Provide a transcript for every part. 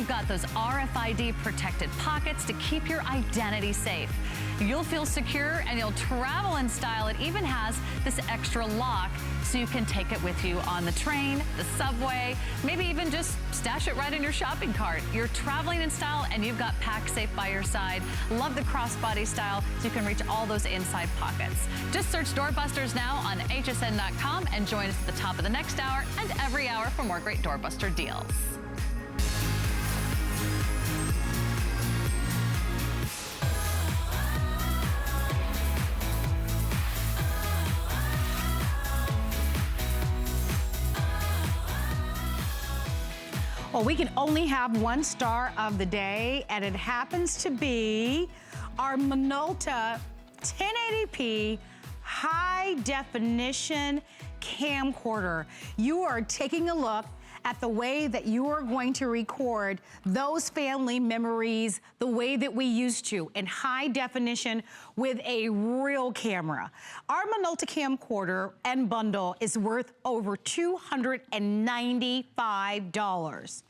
you've got those RFID protected pockets to keep your identity safe. You'll feel secure and you'll travel in style. It even has this extra lock so you can take it with you on the train, the subway, maybe even just stash it right in your shopping cart. You're traveling in style and you've got PackSafe by your side. Love the crossbody style so you can reach all those inside pockets. Just search Doorbusters now on hsn.com and join us at the top of the next hour and every hour for more great Doorbuster deals. Well, we can only have one star of the day, and it happens to be our Minolta 1080p high definition camcorder. You are taking a look at the way that you are going to record those family memories the way that we used to, in high definition with a real camera. Our Minolta camcorder and bundle is worth over $295.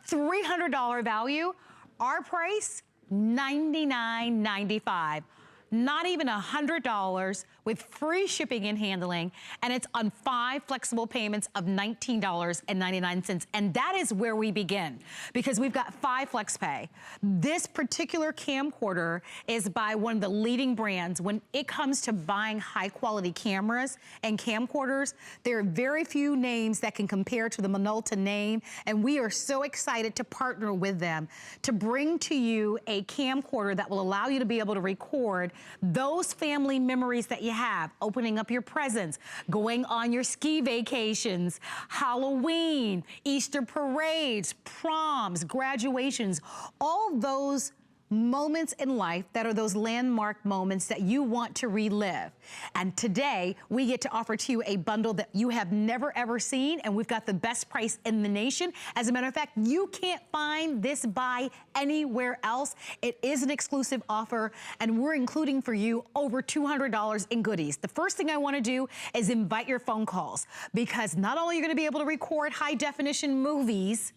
$300 value, our price, $99.95. Not even $100 with free shipping and handling, and it's on 5 flexible payments of $19.99. And that is where we begin, because we've got 5 flex pay. This particular camcorder is by one of the leading brands. When it comes to buying high quality cameras and camcorders, there are very few names that can compare to the Minolta name, and we are so excited to partner with them to bring to you a camcorder that will allow you to be able to record those family memories that you have, opening up your presents, going on your ski vacations, Halloween, Easter parades, proms, graduations, all those moments in life that are those landmark moments that you want to relive. And today, we get to offer to you a bundle that you have never ever seen, and we've got the best price in the nation. As a matter of fact, you can't find this buy anywhere else. It is an exclusive offer, and we're including for you over $200 in goodies. The first thing I want to do is invite your phone calls, because not only are you going to be able to record high definition movies,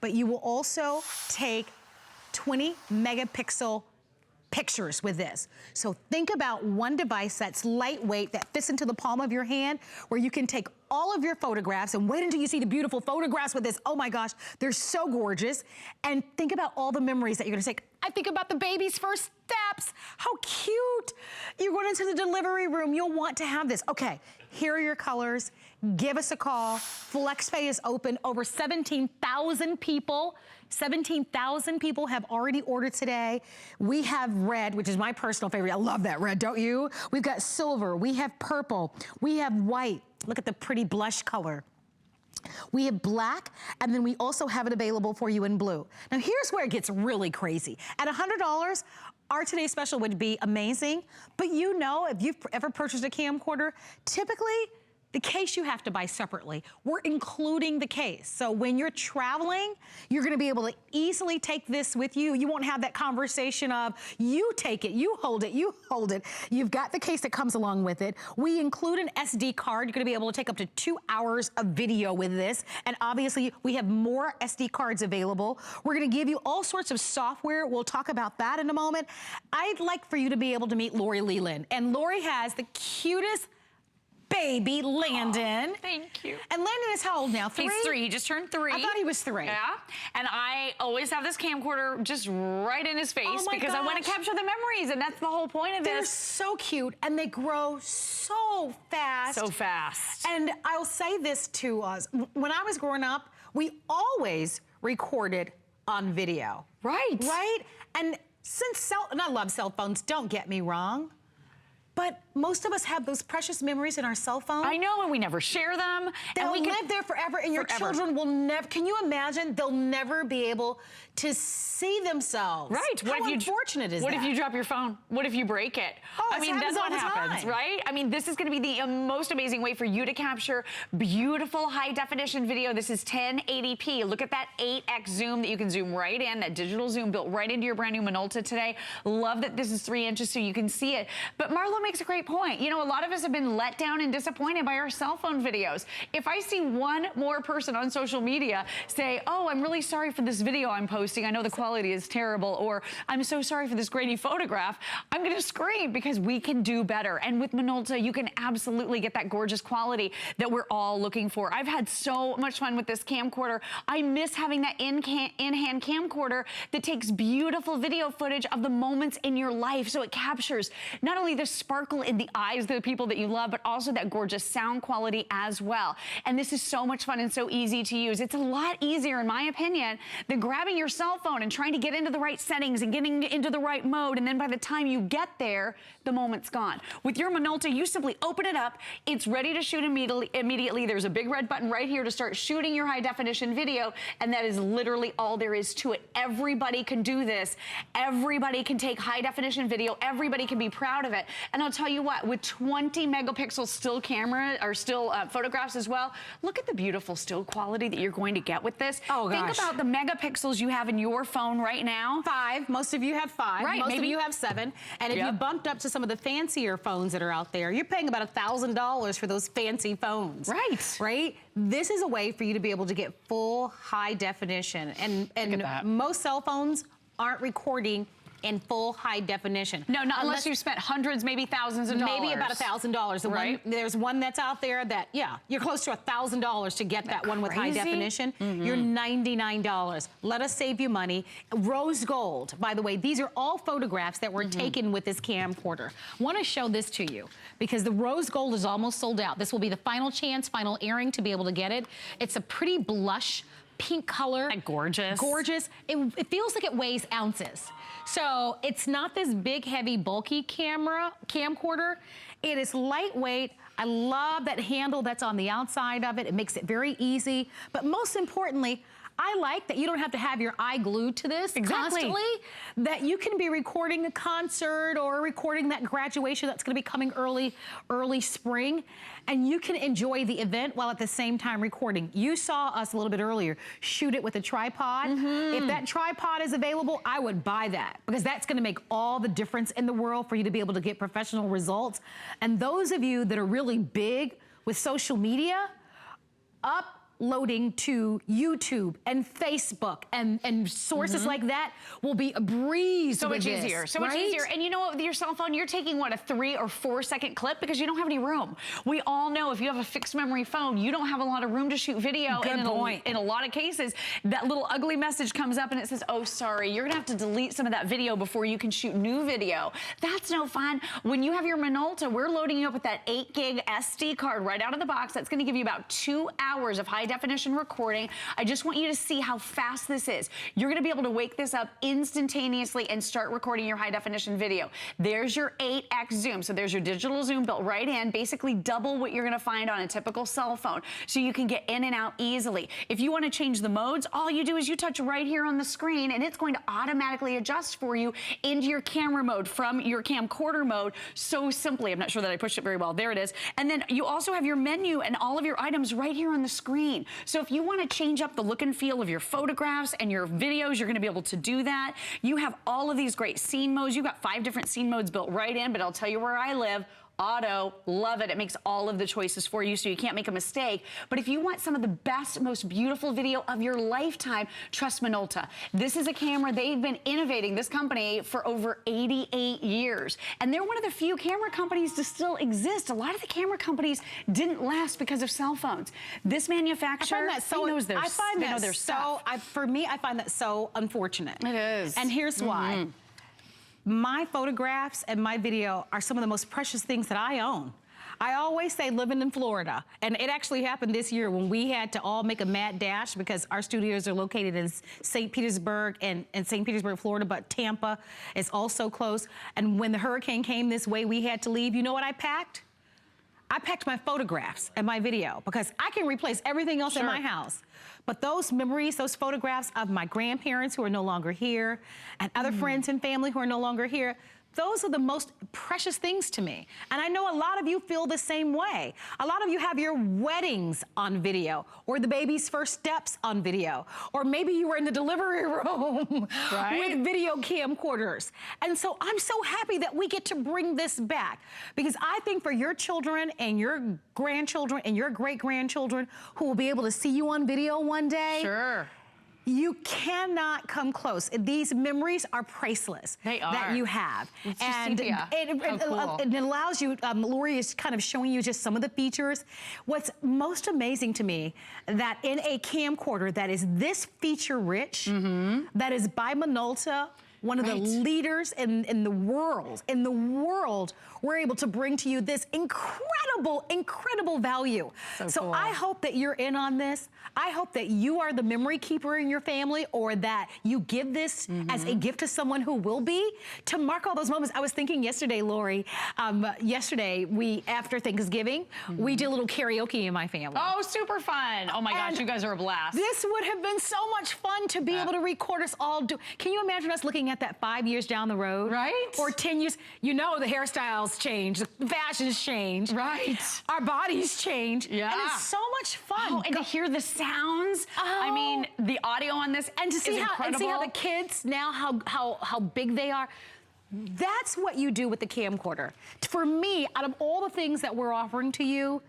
but you will also take 20 megapixel pictures with this. So think about one device that's lightweight, that fits into the palm of your hand, where you can take all of your photographs, and wait until you see the beautiful photographs with this. Oh my gosh, they're so gorgeous. And think about all the memories that you're gonna take. I think about the baby's first steps. How cute. You're going into the delivery room, you'll want to have this. Okay, here are your colors. Give us a call. FlexPay is open. Over 17,000 people have already ordered today. We have red, which is my personal favorite. I love that red, don't you? We've got silver, we have purple, we have white. Look at the pretty blush color. We have black, and then we also have it available for you in blue. Now here's where it gets really crazy. At $100, our today's special would be amazing, but you know, if you've ever purchased a camcorder, typically, the case you have to buy separately. We're including the case. So when you're traveling, you're gonna be able to easily take this with you. You won't have that conversation of, you take it, you hold it, you hold it. You've got the case that comes along with it. We include an SD card. You're gonna be able to take up to 2 hours of video with this. And obviously, we have more SD cards available. We're gonna give you all sorts of software. We'll talk about that in a moment. I'd like for you to be able to meet Lori Leland. And Lori has the cutest baby, Landon. Oh, thank you. And Landon is how old now? 3? He's 3. He just turned 3. I thought he was 3. Yeah. And I always have this camcorder just right in his face because I want to capture the memories, and that's the whole point of this. They're so cute, and they grow so fast. So fast. And I'll say this to us. When I was growing up, we always recorded on video. Right. Right? And since and I love cell phones, don't get me wrong, but most of us have those precious memories in our cell phone. I know, and we never share them. They'll live there forever, and your children will never, can you imagine, they'll never be able to see themselves. Right. How unfortunate is that? What if you drop your phone? What if you break it? Oh, I mean, that's what happens, right? I mean, this is gonna be the most amazing way for you to capture beautiful high definition video. This is 1080p. Look at that 8x zoom that you can zoom right in, that digital zoom built right into your brand new Minolta today. Love that this is 3 inches so you can see it. But Marlo, makes a great point. You know, a lot of us have been let down and disappointed by our cell phone videos. If I see one more person on social media say, oh, I'm really sorry for this video I'm posting, I know the quality is terrible, or I'm so sorry for this grainy photograph, I'm gonna scream, because we can do better. And with Minolta, you can absolutely get that gorgeous quality that we're all looking for. I've had so much fun with this camcorder. I miss having that in-hand camcorder that takes beautiful video footage of the moments in your life, so it captures not only the sparkle in the eyes of the people that you love, but also that gorgeous sound quality as well. And this is so much fun and so easy to use. It's a lot easier, in my opinion, than grabbing your cell phone and trying to get into the right settings and getting into the right mode, and then by the time you get there, the moment's gone. With your Minolta, you simply open it up, it's ready to shoot immediately. There's a big red button right here to start shooting your high definition video, and that is literally all there is to it. Everybody can do this. Everybody can take high definition video. Everybody can be proud of it. And I'll tell you what, with 20 megapixel still camera, or still photographs as well, look at the beautiful still quality that you're going to get with this. Oh, gosh. Think about the megapixels you have in your phone right now. 5. Most of you have 5. Right, Most maybe of you have 7. And if you bumped up to some of the fancier phones that are out there, you're paying about $1,000 for those fancy phones. Right. Right? This is a way for you to be able to get full high definition. And most cell phones aren't recording in full high definition. No, not unless you've spent hundreds, maybe thousands of dollars. Maybe about $1,000. Right. There's one that's out there that, yeah, you're close to $1,000 to get that one with high definition. You're $99. Let us save you money. Rose gold, by the way, these are all photographs that were taken with this camcorder. I want to show this to you because the rose gold is almost sold out. This will be the final chance, final airing to be able to get it. It's a pretty blush pink color. And gorgeous. Gorgeous. It feels like it weighs ounces. So it's not this big, heavy, bulky camcorder. It is lightweight. I love that handle that's on the outside of it. It makes it very easy. But most importantly, I like that you don't have to have your eye glued to this constantly, that you can be recording a concert or recording that graduation that's gonna be coming early spring, and you can enjoy the event while at the same time recording. You saw us a little bit earlier shoot it with a tripod. If that tripod is available, I would buy that, because that's gonna make all the difference in the world for you to be able to get professional results. And those of you that are really big with social media, uploading to YouTube and Facebook and sources like that will be a breeze. So much easier, so much easier. And you know what, with your cell phone, you're taking what, a 3 or 4 second clip because you don't have any room. We all know if you have a fixed memory phone, you don't have a lot of room to shoot video. Good point. In a lot of cases, that little ugly message comes up and it says, oh, sorry, you're gonna have to delete some of that video before you can shoot new video. That's no fun. When you have your Minolta, we're loading you up with that 8 gig SD card right out of the box. That's gonna give you about 2 hours of high definition recording. I just want you to see how fast this is. You're gonna be able to wake this up instantaneously and start recording your high definition video. There's your 8x zoom. So there's your digital zoom built right in, basically double what you're gonna find on a typical cell phone. So you can get in and out easily. If you wanna change the modes, all you do is you touch right here on the screen and it's going to automatically adjust for you into your camera mode from your camcorder mode so simply. I'm not sure that I pushed it very well. There it is. And then you also have your menu and all of your items right here on the screen. So if you want to change up the look and feel of your photographs and your videos, you're going to be able to do that. You have all of these great scene modes. You've got 5 different scene modes built right in, but I'll tell you where I live. Auto, love it. It makes all of the choices for you so you can't make a mistake. But if you want some of the best, most beautiful video of your lifetime, trust Minolta. This is a camera, they've been innovating, this company, for over 88 years. And they're one of the few camera companies to still exist. A lot of the camera companies didn't last because of cell phones. This manufacturer, knows their stuff. For me, I find that so unfortunate. It is. And here's why. My photographs and my video are some of the most precious things that I own. I always say living in Florida, and it actually happened this year when we had to all make a mad dash because our studios are located in St. Petersburg and St. Petersburg, Florida, but Tampa is also close. And when the hurricane came this way, we had to leave. You know what I packed? I packed my photographs and my video because I can replace everything else in my house. But those memories, those photographs of my grandparents who are no longer here and other friends and family who are no longer here, those are the most precious things to me. And I know a lot of you feel the same way. A lot of you have your weddings on video, or the baby's first steps on video, or maybe you were in the delivery room with video camcorders. And so I'm so happy that we get to bring this back, because I think for your children and your grandchildren and your great-grandchildren who will be able to see you on video one day, you cannot come close. These memories are priceless. They are. That you have. It's and it allows you, Lori is kind of showing you just some of the features. What's most amazing to me, that in a camcorder that is this feature rich, that is by Minolta, one of the leaders in the world, we're able to bring to you this incredible value. So cool. I hope that you're in on this. I hope that you are the memory keeper in your family, or that you give this as a gift to someone who will be, to mark all those moments. I was thinking yesterday, Lori, after Thanksgiving, we did a little karaoke in my family. Oh, super fun. Oh my gosh, you guys are a blast. This would have been so much fun to be able to record us all do. Can you imagine us looking at that 5 years down the road? Right. Or 10 years. You know, the hairstyles change, the fashions change. Right. Our bodies change. Yeah. And it's so much fun. Oh, and to hear the sounds. I mean, the audio on this and to see is incredible. And see how the kids now, how big they are. That's what you do with the camcorder. For me, out of all the things that we're offering to you,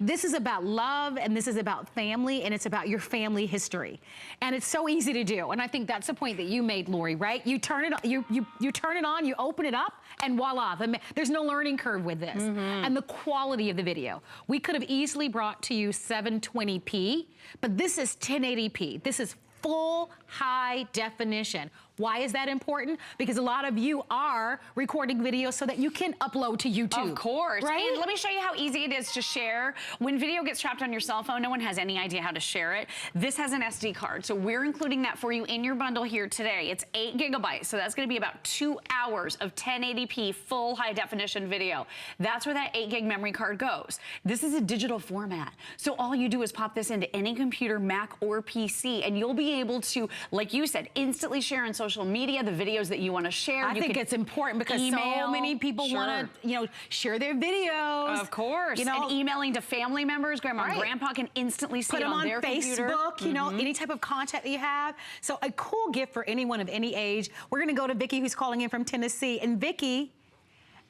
this is about love, and this is about family, and it's about your family history. And it's so easy to do. And I think that's the point that you made, Lori, right? You turn it on, you turn it on, you open it up, and voila. There's no learning curve with this. And the quality of the video. We could have easily brought to you 720p, but this is 1080p. This is full high definition. Why is that important? Because a lot of you are recording videos so that you can upload to YouTube. Of course. Right? And let me show you how easy it is to share. When video gets trapped on your cell phone, no one has any idea how to share it. This has an SD card, so we're including that for you in your bundle here today. It's 8 gigabytes, so that's gonna be about 2 hours of 1080p full high definition video. That's where that 8 gig memory card goes. This is a digital format, so all you do is pop this into any computer, Mac or PC, and you'll be able to, like you said, instantly share on social media the videos that you want to share. I think it's important because so many people want to, share their videos. Of course. And emailing to family members, grandma and grandpa can instantly see it on their computer. Put them on Facebook, any type of content that you have. So a cool gift for anyone of any age. We're going to go to Vicki, who's calling in from Tennessee. And Vicki,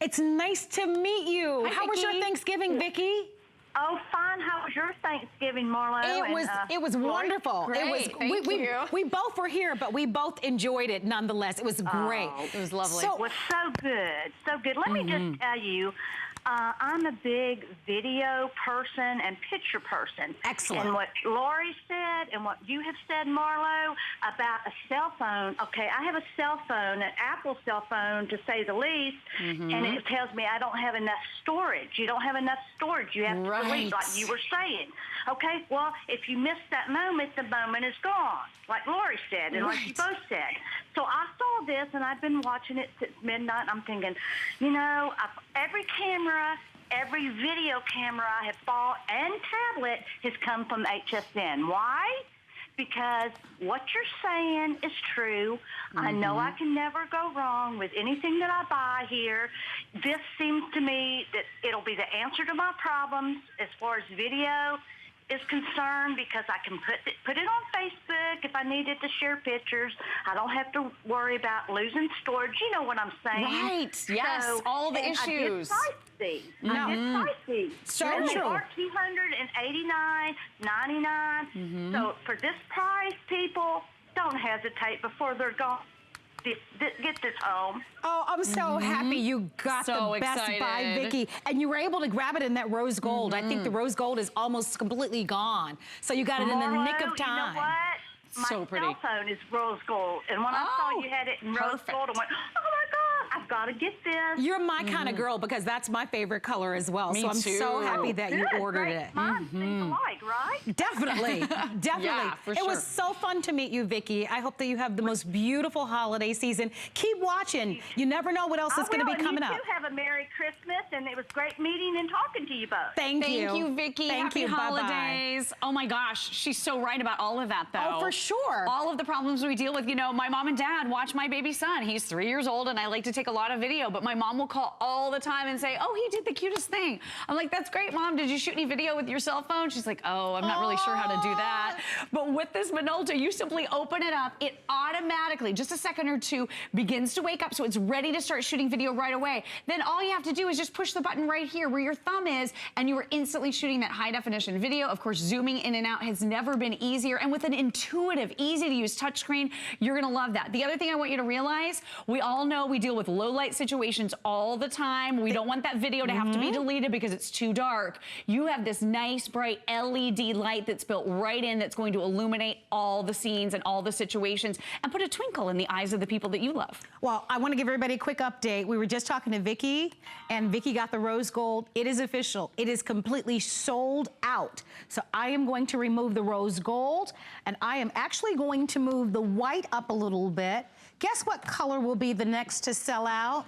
it's nice to meet you. Hi, How was your Thanksgiving, Vicki? Oh, fine. How was your Thanksgiving, Marlo? It was wonderful. Great. We both were here, but we both enjoyed it nonetheless. It was great. It was lovely. It was so good. So good. Let me just tell you, I'm a big video person and picture person. Excellent. And what Lori said and what you have said, Marlo, about a cell phone. Okay, I have a cell phone, an Apple cell phone, to say the least, and it tells me I don't have enough storage. You don't have enough storage. You have to delete, like you were saying. Okay, well, if you miss that moment, the moment is gone, like Lori said and like you both said. So I saw this, and I've been watching it since midnight. I'm thinking, every camera, every video camera I have bought and tablet has come from HSN. Why? Because what you're saying is true. I know I can never go wrong with anything that I buy here. This seems to me that it'll be the answer to my problems as far as video is concerned, because I can put it on Facebook if I needed to share pictures. I don't have to worry about losing storage. You know what I'm saying? Right. Yes. So, all the issues. I did pricey. So really, true. $289.99. So for this price, people, don't hesitate before they're gone. Get this home. Oh, I'm so happy you got the Best Buy, Vicki. And you were able to grab it in that rose gold. I think the rose gold is almost completely gone. So you got it in the nick of time. You know what? My cell phone is rose gold. And when I saw you had it in rose gold, I went, oh my God, I've got to get this. You're my kind of girl, because that's my favorite color as well. Me so I'm too. so happy that you ordered it. Mine seems alike, right? Definitely. Definitely. Yeah, for It was so fun to meet you, Vicki. I hope that you have the most beautiful holiday season. Keep watching. You never know what else is going to be coming up. You too have a Merry Christmas, and it was great meeting and talking to you both. Thank you. Thank you, Vicki. Happy holidays. Oh my gosh, she's so right about all of that, though. Oh, for sure. All of the problems we deal with. My mom and dad watch my baby son. He's 3 years old, and I like to take take a lot of video, but my mom will call all the time and say, oh, he did the cutest thing. I'm like, that's great, Mom. Did you shoot any video with your cell phone? She's like, oh, I'm not really sure how to do that. But with this Minolta, you simply open it up. It automatically, just a second or two, begins to wake up, so it's ready to start shooting video right away. Then all you have to do is just push the button right here where your thumb is, and you are instantly shooting that high definition video. Of course, zooming in and out has never been easier, and with an intuitive, easy to use touchscreen, you're gonna love that. The other thing I want you to realize, we all know we deal with low light situations all the time. We don't want that video to have to be deleted because it's too dark. You have this nice bright LED light that's built right in that's going to illuminate all the scenes and all the situations and put a twinkle in the eyes of the people that you love. Well, I want to give everybody a quick update. We were just talking to Vicki, and Vicki got the rose gold. It is official. It is completely sold out. So I am going to remove the rose gold, and I am actually going to move the white up a little bit. Guess what color will be the next to sell out?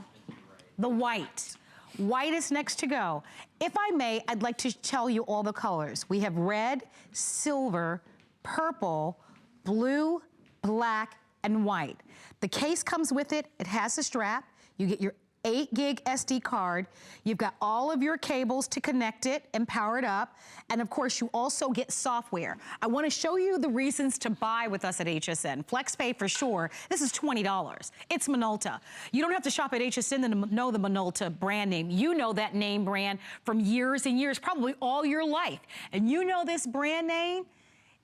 The white. White is next to go. If I may, I'd like to tell you all the colors. We have red, silver, purple, blue, black, and white. The case comes with it. It has a strap. You get your 8 gig SD card. You've got all of your cables to connect it and power it up. And of course, you also get software. I want to show you the reasons to buy with us at HSN. FlexPay for sure. This is $20. It's Minolta. You don't have to shop at HSN to know the Minolta brand name. You know that name brand from years and years, probably all your life. And you know this brand name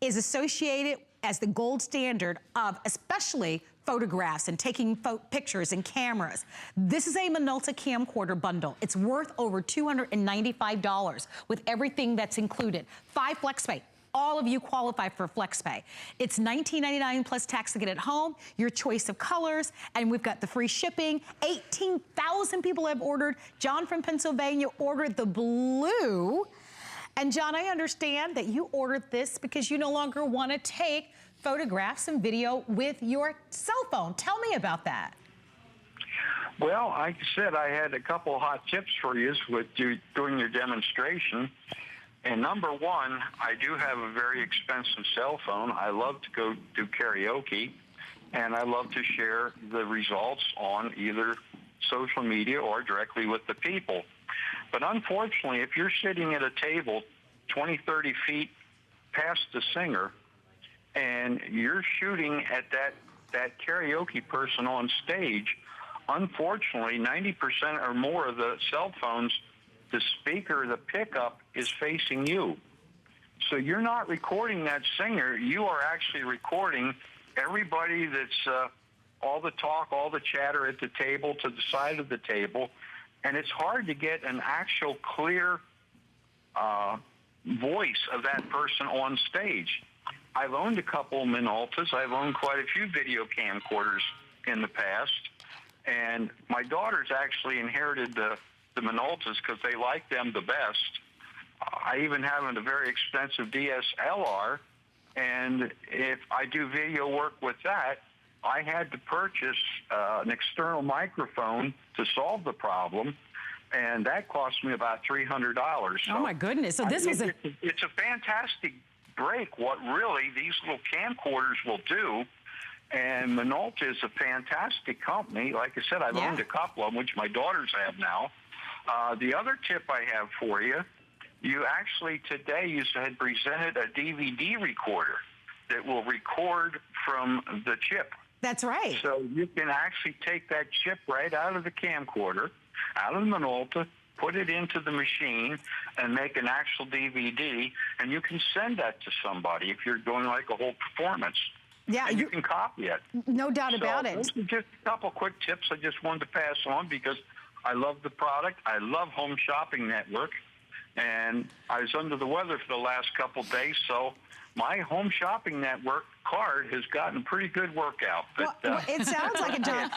is associated as the gold standard of especially photographs and taking pictures and cameras. This is a Minolta camcorder bundle. It's worth over $295 with everything that's included. 5 FlexPay. All of you qualify for FlexPay. It's $19.99 plus tax to get it home, your choice of colors, and we've got the free shipping. 18,000 people have ordered. John from Pennsylvania ordered the blue. And John, I understand that you ordered this because you no longer want to take photographs and video with your cell phone. Tell me about that. Well, like I said, I had a couple hot tips for you with you doing your demonstration. And number one, I do have a very expensive cell phone. I love to go do karaoke, and I love to share the results on either social media or directly with the people. But unfortunately, if you're sitting at a table 20, 30 feet past the singer and you're shooting at that karaoke person on stage, unfortunately, 90% or more of the cell phones, the speaker, the pickup is facing you. So you're not recording that singer. You are actually recording everybody that's all the talk, all the chatter at the table to the side of the table. And it's hard to get an actual clear voice of that person on stage. I've owned a couple of Minoltas. I've owned quite a few video camcorders in the past. And my daughters actually inherited the Minoltas because they like them the best. I even have a very expensive DSLR. And if I do video work with that, I had to purchase an external microphone to solve the problem, and that cost me about $300. So oh my goodness! So this was it's a fantastic break. What really these little camcorders will do, and Minolta is a fantastic company. Like I said, I've owned a couple of them, which my daughters have now. The other tip I have for you, you actually today you had presented a DVD recorder that will record from the chip. That's right. So you can actually take that chip right out of the camcorder, out of the Minolta, put it into the machine, and make an actual DVD, and you can send that to somebody if you're doing like a whole performance. Yeah, and you can copy it. No doubt about it. Those are just a couple quick tips I just wanted to pass on because I love the product. I love Home Shopping Network, and I was under the weather for the last couple of days, so my Home Shopping Network card has gotten a pretty good workout. But, well, it sounds like it, John.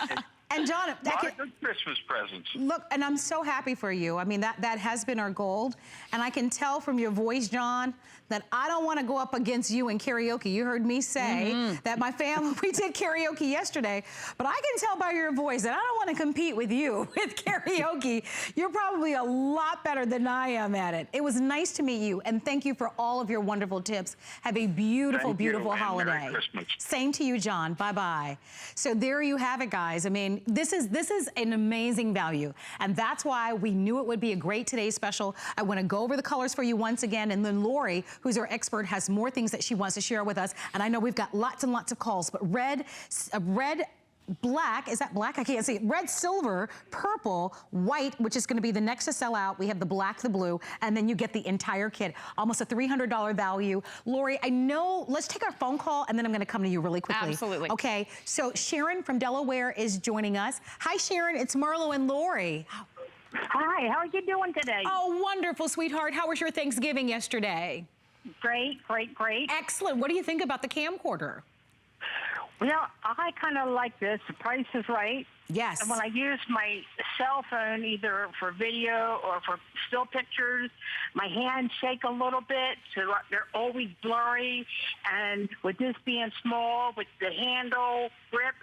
And John, good Christmas presents. Look, and I'm so happy for you. I mean, that has been our goal. And I can tell from your voice, John, that I don't want to go up against you in karaoke. You heard me say that my family, we did karaoke yesterday, but I can tell by your voice that I don't want to compete with you with karaoke. You're probably a lot better than I am at it. It was nice to meet you, and thank you for all of your wonderful tips. Have a beautiful, beautiful holiday. Merry Christmas. Same to you, John. Bye-bye. So there you have it, guys. I mean, mean, this is an amazing value. And that's why we knew it would be a great today's special. I want to go over the colors for you once again. And then Lori, who's our expert, has more things that she wants to share with us. And I know we've got lots and lots of calls, but red, black, is that black? I can't see it. Red, silver, purple, white, which is gonna be the next to sell out. We have the black, the blue, and then you get the entire kit. Almost a $300 value. Lori, I know, let's take our phone call and then I'm gonna come to you really quickly. Absolutely. Okay, so Sharon from Delaware is joining us. Hi Sharon, it's Marlo and Lori. Hi, how are you doing today? Oh, wonderful, sweetheart. How was your Thanksgiving yesterday? Great, great, great. Excellent. What do you think about the camcorder? Well, I kind of like this. The price is right. Yes. And when I use my cell phone, either for video or for still pictures, my hands shake a little bit, so they're always blurry. And with this being small, with the handle grip,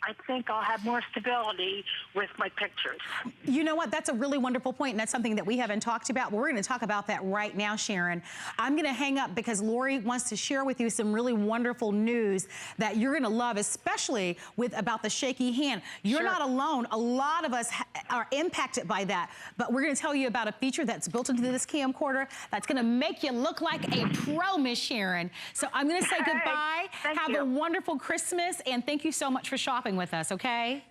I think I'll have more stability with my pictures. You know what? That's a really wonderful point, and that's something that we haven't talked about. We're going to talk about that right now, Sharon. I'm going to hang up because Lori wants to share with you some really wonderful news that you're going to love, especially about the shaky hand. You're not alone. A lot of us are impacted by that, but we're going to tell you about a feature that's built into this camcorder that's going to make you look like a pro, Miss Sharon. So I'm going to say goodbye. Have a wonderful Christmas, and thank you so much for shopping with us, okay?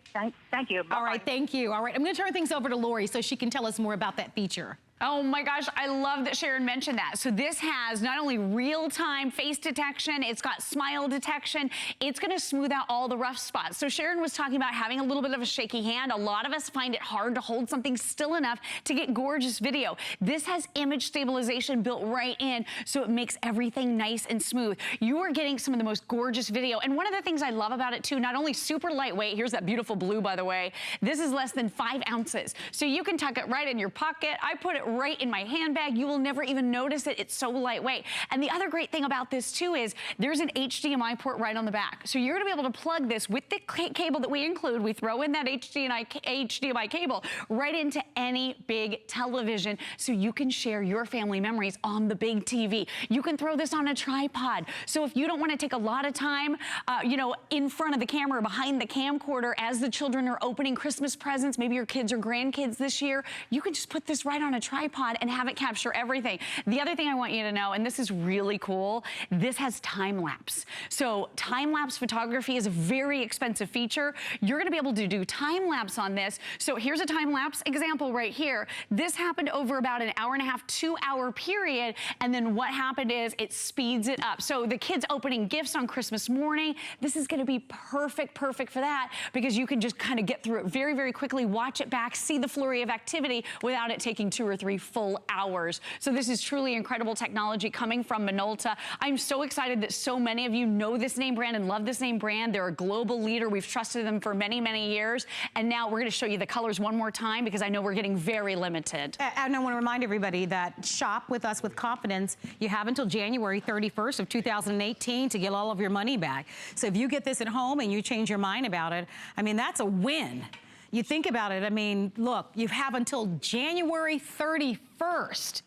Thank you. Bye-bye. All right, thank you. All right, I'm gonna turn things over to Lori so she can tell us more about that feature. Oh my gosh, I love that Sharon mentioned that. So this has not only real-time face detection, it's got smile detection, it's gonna smooth out all the rough spots. So Sharon was talking about having a little bit of a shaky hand. A lot of us find it hard to hold something still enough to get gorgeous video. This has image stabilization built right in, so it makes everything nice and smooth. You are getting some of the most gorgeous video. And one of the things I love about it too, not only super lightweight, here's that beautiful blue, by the way, this is less than 5 ounces. So you can tuck it right in your pocket. I put it right in my handbag. You will never even notice it. It's so lightweight. And the other great thing about this too is there's an HDMI port right on the back. So you're gonna be able to plug this with the cable that we include. We throw in that HDMI cable right into any big television so you can share your family memories on the big TV. You can throw this on a tripod. So if you don't want to take a lot of time, you know, in front of the camera or behind the camcorder as the children are opening Christmas presents, maybe your kids or grandkids this year, you can just put this right on a tripod and have it capture everything. The other thing I want you to know, and this is really cool, this has time lapse. So time lapse photography is a very expensive feature. You're gonna be able to do time lapse on this. So here's a time lapse example right here. This happened over about an hour and a half, 2 hour period. And then what happened is it speeds it up. So the kids opening gifts on Christmas morning, this is gonna be perfect for that because you can just kind of get through it very, very quickly, watch it back, see the flurry of activity without it taking 2 or 3 full hours. So this is truly incredible technology coming from Minolta. I'm so excited that so many of you know this name brand and love this name brand. They're a global leader. We've trusted them for many, many years. And now we're going to show you the colors one more time because I know we're getting very limited. And I want to remind everybody that shop with us with confidence. You have until January 31st of 2018 to get all of your money back. So if you get this at home and you change your mind about it, I mean, that's a win. You think about it, I mean, look, you have until January 31st.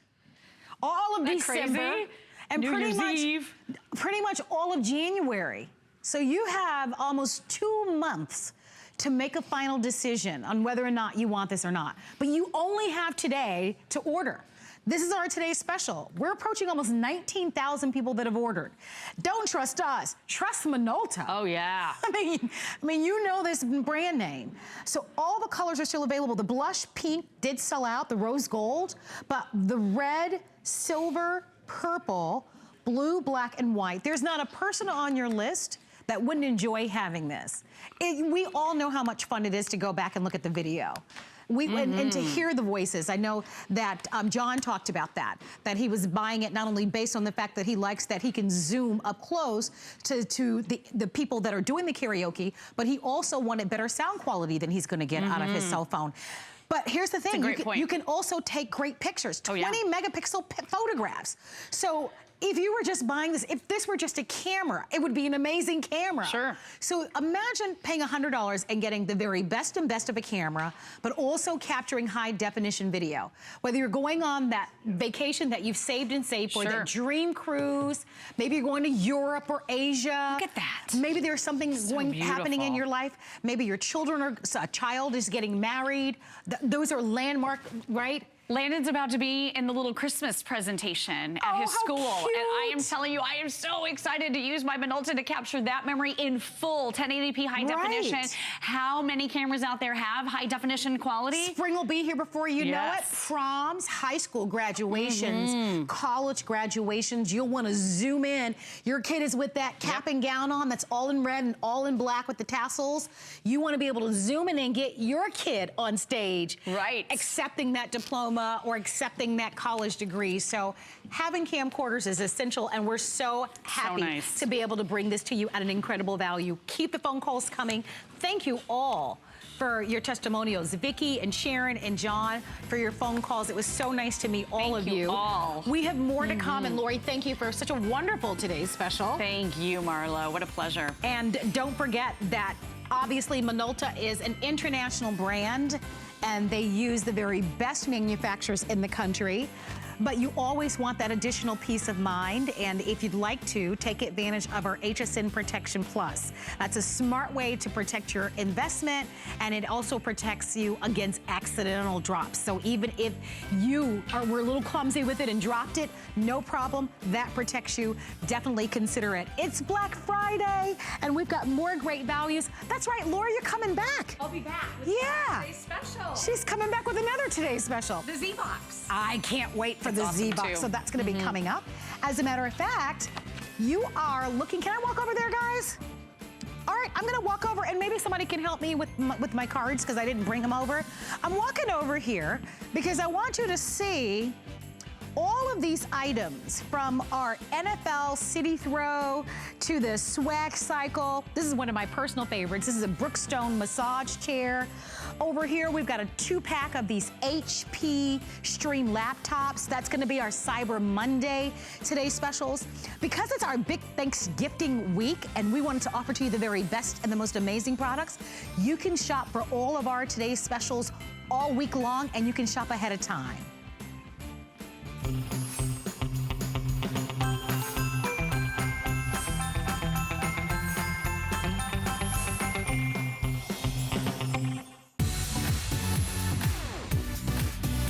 All of December and pretty much all of January. So you have almost 2 months to make a final decision on whether or not you want this or not. But you only have today to order. This is our today's special. We're approaching almost 19,000 people that have ordered. Don't trust us, trust Minolta. Oh yeah. I mean, you know this brand name. So all the colors are still available. The blush pink did sell out, the rose gold, but the red, silver, purple, blue, black, and white, there's not a person on your list that wouldn't enjoy having this. We all know how much fun it is to go back and look at the video. And to hear the voices. I know that John talked about that he was buying it not only based on the fact that he likes that he can zoom up close to the people that are doing the karaoke, but he also wanted better sound quality than he's gonna get out of his cell phone. But here's the thing, you can also take great pictures, 20 megapixel photographs. So if you were just buying this, if this were just a camera, it would be an amazing camera. Sure. So imagine paying $100 and getting the very best and best of a camera, but also capturing high definition video. Whether you're going on that vacation that you've saved and saved for, that dream cruise, maybe you're going to Europe or Asia. Look at that. Maybe there's something happening in your life. Maybe your children or a child is getting married. Those are landmark, right? Landon's about to be in the little Christmas presentation at his school. Cute. And I am telling you, I am so excited to use my Minolta to capture that memory in full 1080p high definition. How many cameras out there have high definition quality? Spring will be here before you know it. Proms, high school graduations, college graduations. You'll want to zoom in. Your kid is with that cap and gown on that's all in red and all in black with the tassels. You want to be able to zoom in and get your kid on stage. Right. Accepting that diploma or accepting that college degree. So having camcorders is essential, and we're so happy to be able to bring this to you at an incredible value. Keep the phone calls coming. Thank you all for your testimonials. Vicki and Sharon and John, for your phone calls. It was so nice to meet all of you. We have more to come, and Lori, thank you for such a wonderful today's special. Thank you, Marlo. What a pleasure. And don't forget that obviously Minolta is an international brand, and they use the very best manufacturers in the country. But you always want that additional peace of mind, and if you'd like to, take advantage of our HSN Protection Plus. That's a smart way to protect your investment, and it also protects you against accidental drops. So even if you were a little clumsy with it and dropped it, no problem, that protects you. Definitely consider it. It's Black Friday, and we've got more great values. That's right, Laura, you're coming back. I'll be back with today's special. She's coming back with another Today's Special. The Z-Box. I can't wait for the Z-Box, so that's gonna be coming up. As a matter of fact, you are looking, can I walk over there, guys? All right, I'm gonna walk over, and maybe somebody can help me with my cards, because I didn't bring them over. I'm walking over here because I want you to see all of these items, from our NFL City Throw to the Swag Cycle. This is one of my personal favorites. This is a Brookstone massage chair. Over here, we've got a 2-pack of these HP Stream laptops. That's gonna be our Cyber Monday Today's Specials. Because it's our big Thanksgiving week and we wanted to offer to you the very best and the most amazing products, you can shop for all of our Today's Specials all week long, and you can shop ahead of time.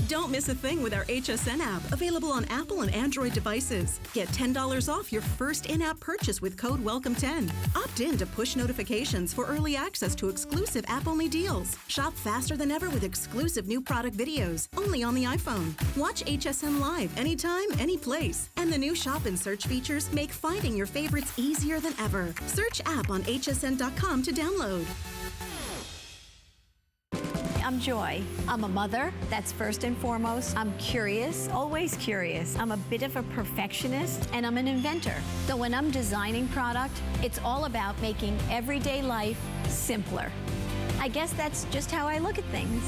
Don't miss a thing with our HSN app, available on Apple and Android devices. Get $10 off your first in-app purchase with code WELCOME10. Opt in to push notifications for early access to exclusive app-only deals. Shop faster than ever with exclusive new product videos, only on the iPhone. Watch HSN Live anytime, any place. And the new shop and search features make finding your favorites easier than ever. Search app on hsn.com to download. I'm Joy. I'm a mother, that's first and foremost. I'm curious, always curious. I'm a bit of a perfectionist, and I'm an inventor. So when I'm designing product, it's all about making everyday life simpler. I guess that's just how I look at things.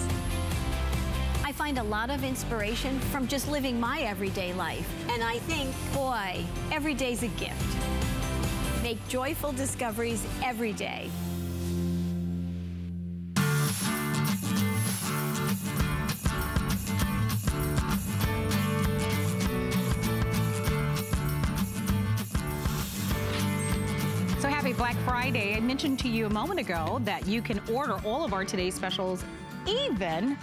I find a lot of inspiration from just living my everyday life. And I think, boy, every day's a gift. Make joyful discoveries every day. Black Friday. I mentioned to you a moment ago that you can order all of our Today's Specials, even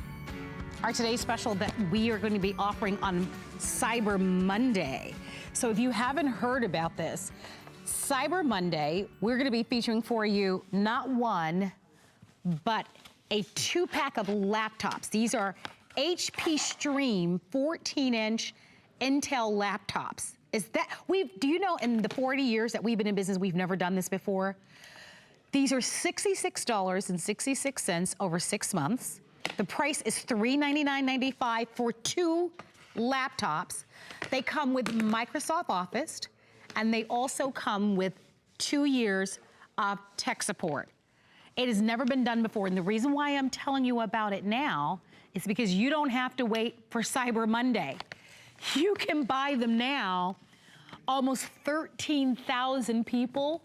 our Today's Special that we are going to be offering on Cyber Monday. So if you haven't heard about this, Cyber Monday, we're going to be featuring for you not one, but a 2-pack of laptops. These are HP Stream 14-inch Intel laptops. Do you know, in the 40 years that we've been in business, we've never done this before? These are $66.66 over 6 months. The price is $399.95 for 2 laptops. They come with Microsoft Office, and they also come with 2 years of tech support. It has never been done before, and the reason why I'm telling you about it now is because you don't have to wait for Cyber Monday. You can buy them now almost 13,000 people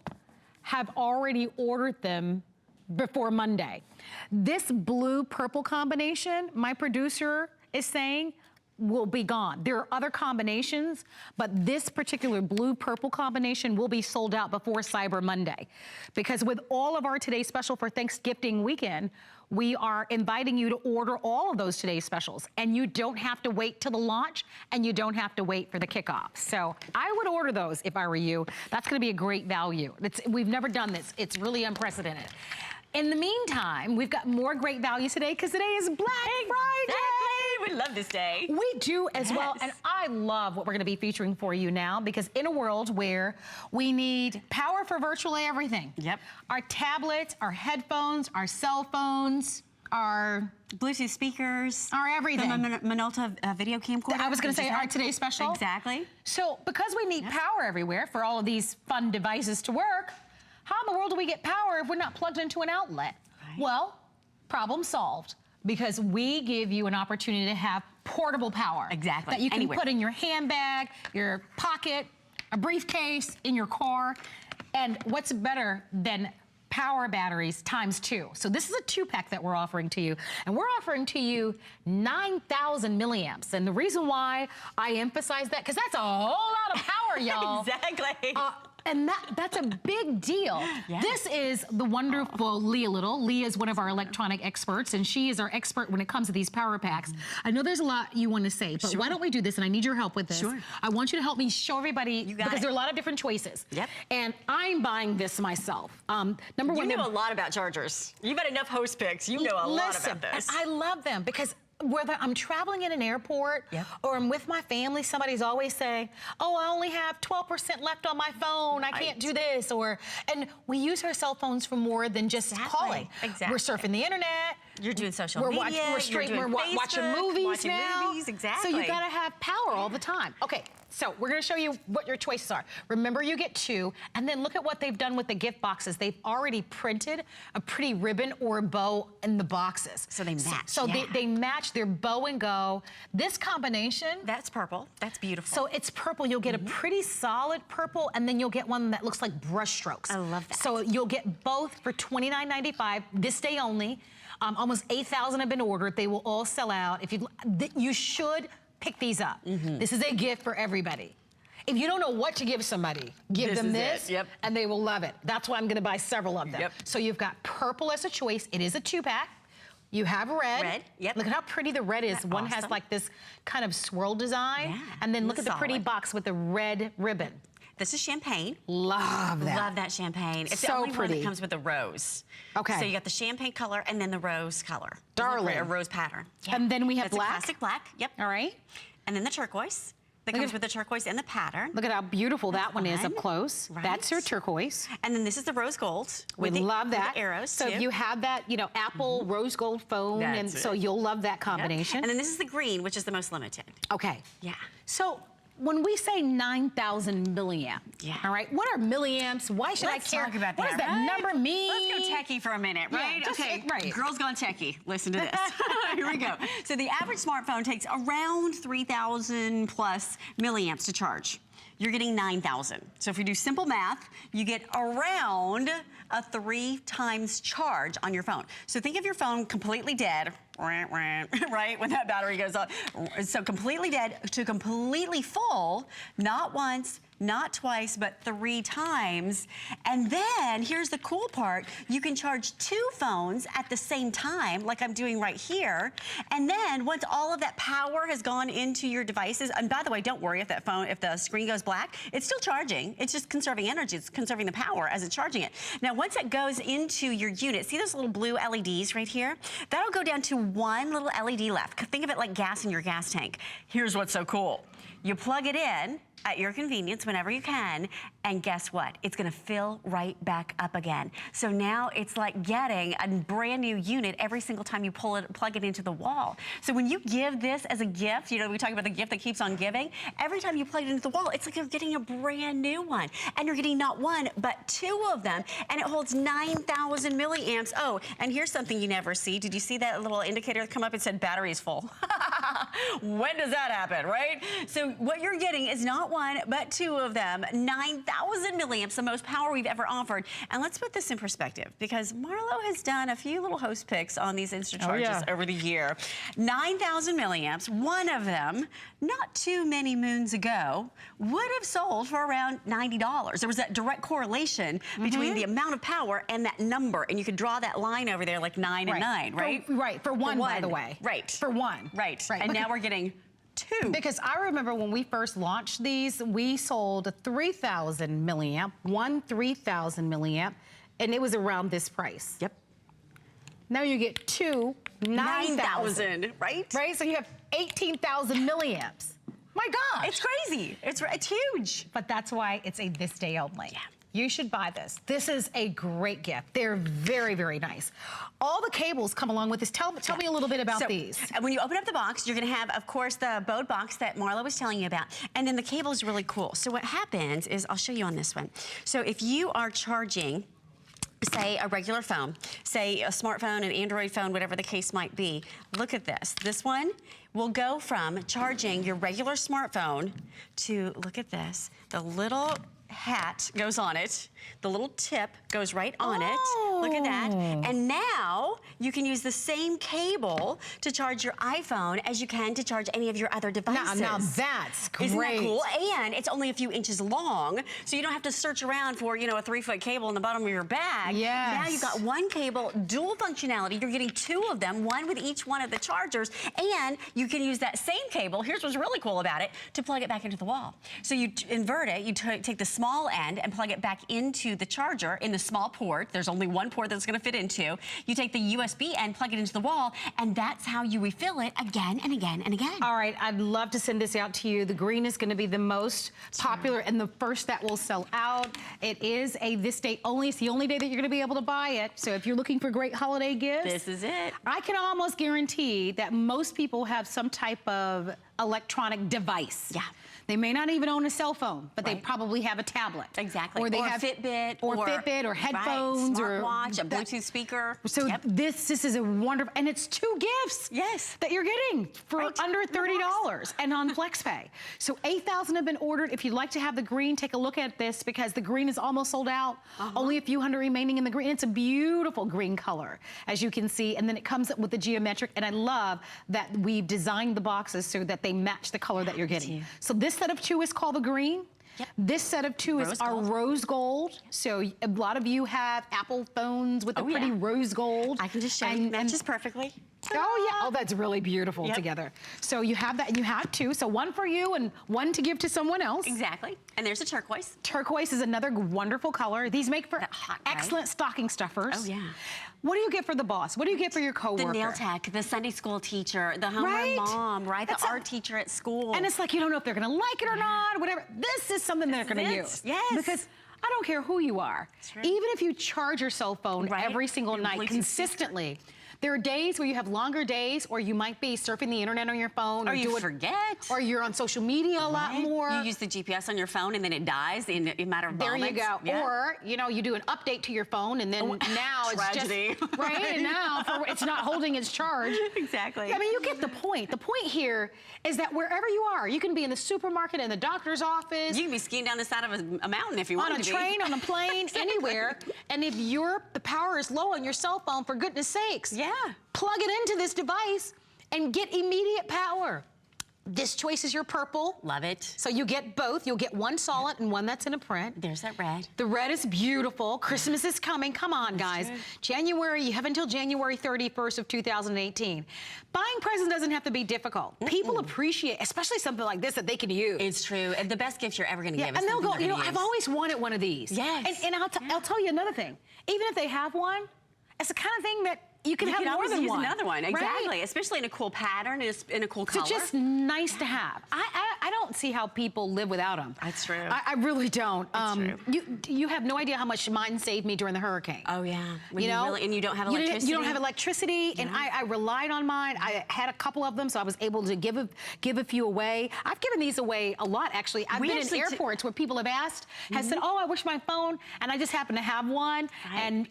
have already ordered them before Monday. This blue-purple combination, my producer is saying, will be gone. There are other combinations, but this particular blue-purple combination will be sold out before Cyber Monday. Because with all of our Today Special for Thanksgiving weekend, we are inviting you to order all of those Today Specials. And you don't have to wait till the launch, and you don't have to wait for the kickoff. So I would order those if I were you. That's gonna be a great value. We've never done this. It's really unprecedented. In the meantime, we've got more great values today because today is Black Friday. We love this day. We do as well, and I love what we're gonna be featuring for you now because in a world where we need power for virtually everything. Yep. Our tablets, our headphones, our cell phones, our Bluetooth speakers. Our everything. The Minolta video camcorder. I was gonna say our Today Special. Exactly. So because we need power everywhere for all of these fun devices to work, how in the world do we get power if we're not plugged into an outlet? Right. Well, problem solved. Because we give you an opportunity to have portable power. Exactly. That you can put in your handbag, your pocket, a briefcase, in your car. And what's better than power batteries ×2? So this is a 2-pack that we're offering to you. And we're offering to you 9,000 milliamps. And the reason why I emphasize that, because that's a whole lot of power, y'all. Exactly. And that's a big deal. Yeah. This is the wonderful Leah Little. Leah is one of our electronic experts, and she is our expert when it comes to these power packs. I know there's a lot you want to say, but why don't we do this? And I need your help with this. Sure. I want you to help me show everybody, because there are a lot of different choices. Yep. And I'm buying this myself. Number one, you know a lot about chargers. You've had enough host picks. You know a lot about this. And I love them because whether I'm traveling in an airport or I'm with my family, somebody's always saying, oh, I only have 12% left on my phone. I can't do this. And we use our cell phones for more than just calling. Exactly. We're surfing the internet. You're doing social media. We're watching movies now. Exactly. So you gotta have power all the time. Okay. So we're gonna show you what your choices are. Remember, you get 2, and then look at what they've done with the gift boxes. They've already printed a pretty ribbon or a bow in the boxes. So they match. So they match their bow and go. This combination. That's purple. That's beautiful. So it's purple. You'll get a pretty solid purple, and then you'll get one that looks like brush strokes. I love that. So you'll get both for $29.95 this day only. Almost 8,000 have been ordered. They will all sell out. If you should pick these up. This is a gift for everybody. If you don't know what to give somebody, give them this, and they will love it. That's why I'm gonna buy several of them. So you've got purple as a choice. It is a 2-pack. You have red. Look at how pretty the red is. One has like this kind of swirl design. And then look at the pretty box with the red ribbon. This is champagne. Love that. Love that champagne. It's so the only pretty. one that comes with a rose. Okay. So you got the champagne color and then the rose color. Darling. A rose pattern. And then we have That's black. A classic black. Yep. All right. And then the turquoise. That comes with the turquoise and the pattern. Look at how beautiful that one is up close. Right. That's your turquoise. And then this is the rose gold. We love that. With the arrows, so if you have that, Apple rose gold phone, and so you'll love that combination. And then this is the green, which is the most limited. Okay. Yeah. So when we say 9,000 milliamp, all right, what are milliamps? Why should I care? Talk about that, what does that number mean? Let's go techie for a minute, right? Okay, right. Girls Gone Techie. Listen to this. Here we go. So the average smartphone takes around 3,000 plus milliamps to charge. You're getting 9,000. So if you do simple math, you get around a 3 times charge on your phone. So think of your phone completely dead, right, when that battery goes on. So completely dead to completely full, not once, not twice, but 3 times. And then here's the cool part. You can charge 2 phones at the same time, like I'm doing right here. And then once all of that power has gone into your devices, and by the way, don't worry if the screen goes black, it's still charging. It's just conserving energy. It's conserving the power as it's charging it. Now, once it goes into your unit, see those little blue LEDs right here? That'll go down to 1 little LED left. Think of it like gas in your gas tank. Here's what's so cool. You plug it in at your convenience whenever you can, And guess what? It's gonna fill right back up again. So now it's like getting a brand new unit every single time you plug it into the wall. So when you give this as a gift, you know, we talk about the gift that keeps on giving, every time you plug it into the wall, it's like you're getting a brand new one. And you're getting not one, but 2 of them. And it holds 9,000 milliamps. Oh, and here's something you never see. Did you see that little indicator come up? It said battery's full. When does that happen, right? So what you're getting is not 1, but 2 of them. 9,000 milliamps, the most power we've ever offered. And let's put this in perspective, because Marlo has done a few little host picks on these Instacharges over the year. 9,000 milliamps, one of them, not too many moons ago, would have sold for around $90. There was that direct correlation between the amount of power and that number. And you could draw that line over there like 9 and 9, right? For one, by the way. Right. For one. Right. And now we're getting 2. Because I remember when we first launched these, we sold a 3,000 milliamp, one 3,000 milliamp, and it was around this price. Yep. Now you get 2 9,000, right? Right, so you have 18,000 milliamps. My gosh. It's crazy. It's huge. But that's why it's a this day only. Yeah. You should buy this. This is a great gift. They're very, very nice. All the cables come along with this. Tell me a little bit about these. When you open up the box, you're gonna have, of course, the Bode box that Marlo was telling you about. And then the cable is really cool. So what happens is, I'll show you on this one. So if you are charging, say a regular phone, say a smartphone, an Android phone, whatever the case might be, look at this. This one will go from charging your regular smartphone to, look at this, the little hat goes on it. The little tip goes right on it. Look at that. And now you can use the same cable to charge your iPhone as you can to charge any of your other devices. Now that's great. Isn't that cool? And it's only a few inches long, so you don't have to search around for, you know, a 3-foot cable in the bottom of your bag. Yes. Now you've got one cable, dual functionality. You're getting 2 of them, one with each one of the chargers, and you can use that same cable, here's what's really cool about it, to plug it back into the wall. So you invert it, you take the small end and plug it back into the charger in the small port. There's only one port that's gonna fit into. You take the USB end, plug it into the wall, and that's how you refill it again and again and again. All right, I'd love to send this out to you. The green is gonna be the most popular and the first that will sell out. It is a this day only. It's the only day that you're gonna be able to buy it. So if you're looking for great holiday gifts, this is it. I can almost guarantee that most people have some type of electronic device. Yeah. They may not even own a cell phone, but they probably have a tablet. Exactly. Or they have Fitbit. Or Fitbit, or headphones, or smartwatch, a Bluetooth speaker. So this is a wonderful, and it's 2 gifts. Yes. That you're getting for under $30 and on FlexPay. So 8,000 have been ordered. If you'd like to have the green, take a look at this, because the green is almost sold out. Only a few hundred remaining in the green. It's a beautiful green color, as you can see, and then it comes up with the geometric, and I love that we've designed the boxes so that they match the color that you're getting. So this set of 2 is called the green. Yep. This set of 2 is our rose gold. So a lot of you have Apple phones with the pretty rose gold. I can just show you. Matches perfectly. Oh yeah, oh that's really beautiful together. So you have that, and you have 2. So 1 for you and 1 to give to someone else. Exactly. And there's a turquoise. Turquoise is another wonderful color. These make for excellent stocking stuffers. Oh yeah. What do you get for the boss? What do you get for your coworker? The nail tech, the Sunday school teacher, the homeroom mom, right? The art teacher at school. And it's like, you don't know if they're gonna like it or not, whatever. This is something they're gonna use. Yes. Because I don't care who you are. Even if you charge your cell phone every single night consistently, there are days where you have longer days, or you might be surfing the internet on your phone, or you forget, or you're on social media a lot more. You use the GPS on your phone and then it dies in a matter of moments. There you go. Yeah. Or you know, you do an update to your phone, and then now it's tragedy. just right. And now it's not holding its charge. Exactly. I mean, you get the point. The point here is that wherever you are, you can be in the supermarket, in the doctor's office. You can be skiing down the side of a mountain if you want to be. On a train, on a plane, anywhere. And if the power is low on your cell phone, for goodness sakes, plug it into this device and get immediate power. This choice is your purple. Love it. So you get both. You'll get 1 solid and 1 that's in a print. There's that red. The red is beautiful. Christmas is coming. Come on, guys. January, you have until January 31st of 2018. Buying presents doesn't have to be difficult. People appreciate, especially something like this that they can use. It's true. And the best gift you're ever going to give is and they'll something go, you know, I've always wanted one of these. Yes. And I'll tell you another thing. Even if they have one, it's the kind of thing that you can have more than use one. Another one, exactly. Right? Especially in a cool pattern, in a cool color. It's just nice to have. I don't see how people live without them. That's true. I really don't. That's true. You have no idea how much mine saved me during the hurricane. Oh yeah. When you know, really, and you don't have electricity. You don't have electricity, Yeah. and I relied on mine. I had a couple of them, so I was able to give a few away. I've given these away a lot, actually. I've been in airports where people have asked, has said, "Oh, I wish my phone," and I just happen to have one. Right. And